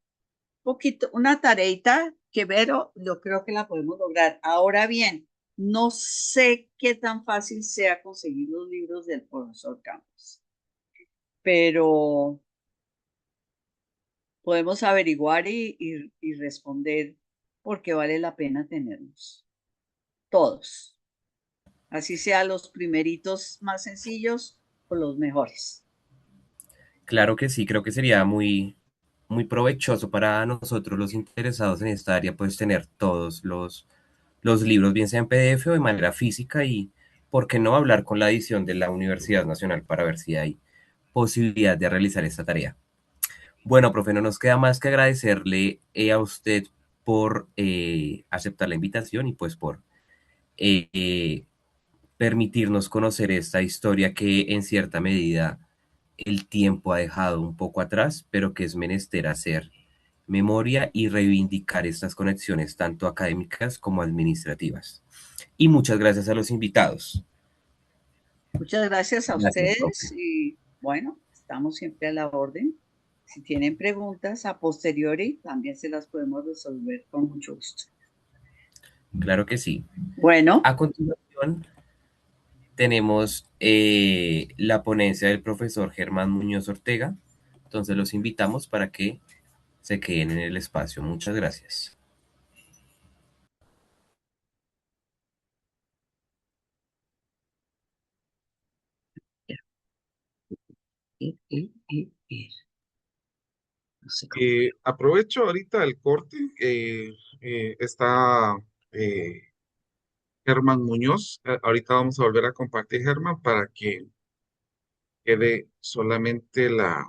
poquito, una tareita que Vero, yo creo que la podemos lograr. Ahora bien, no sé qué tan fácil sea conseguir los libros del profesor Campos, pero podemos averiguar y responder porque vale la pena tenerlos, todos, así sea los primeritos más sencillos o los mejores. Claro que sí, creo que sería muy provechoso para nosotros los interesados en esta área, pues tener todos los libros, bien sea en PDF o de manera física, y por qué no hablar con la edición de la Universidad Nacional para ver si hay posibilidad de realizar esta tarea. Bueno, profe, no nos queda más que agradecerle a usted por aceptar la invitación y pues por eh, eh, permitirnos conocer esta historia que en cierta medida el tiempo ha dejado un poco atrás, pero que es menester hacer memoria y reivindicar estas conexiones tanto académicas como administrativas. Y muchas gracias a los invitados. Muchas gracias a Gracias, ustedes profe. y bueno, estamos siempre a la orden. Si tienen preguntas a posteriori, también se las podemos resolver con mucho gusto. Claro que sí. Bueno, A continuación, tenemos la ponencia del profesor Germán Muñoz Ortega. Entonces los invitamos para que se queden en el espacio. Muchas gracias. no sé cómo. Aprovecho ahorita el corte. Está Germán Muñoz. Ahorita vamos a volver a compartir, Germán, para que quede solamente la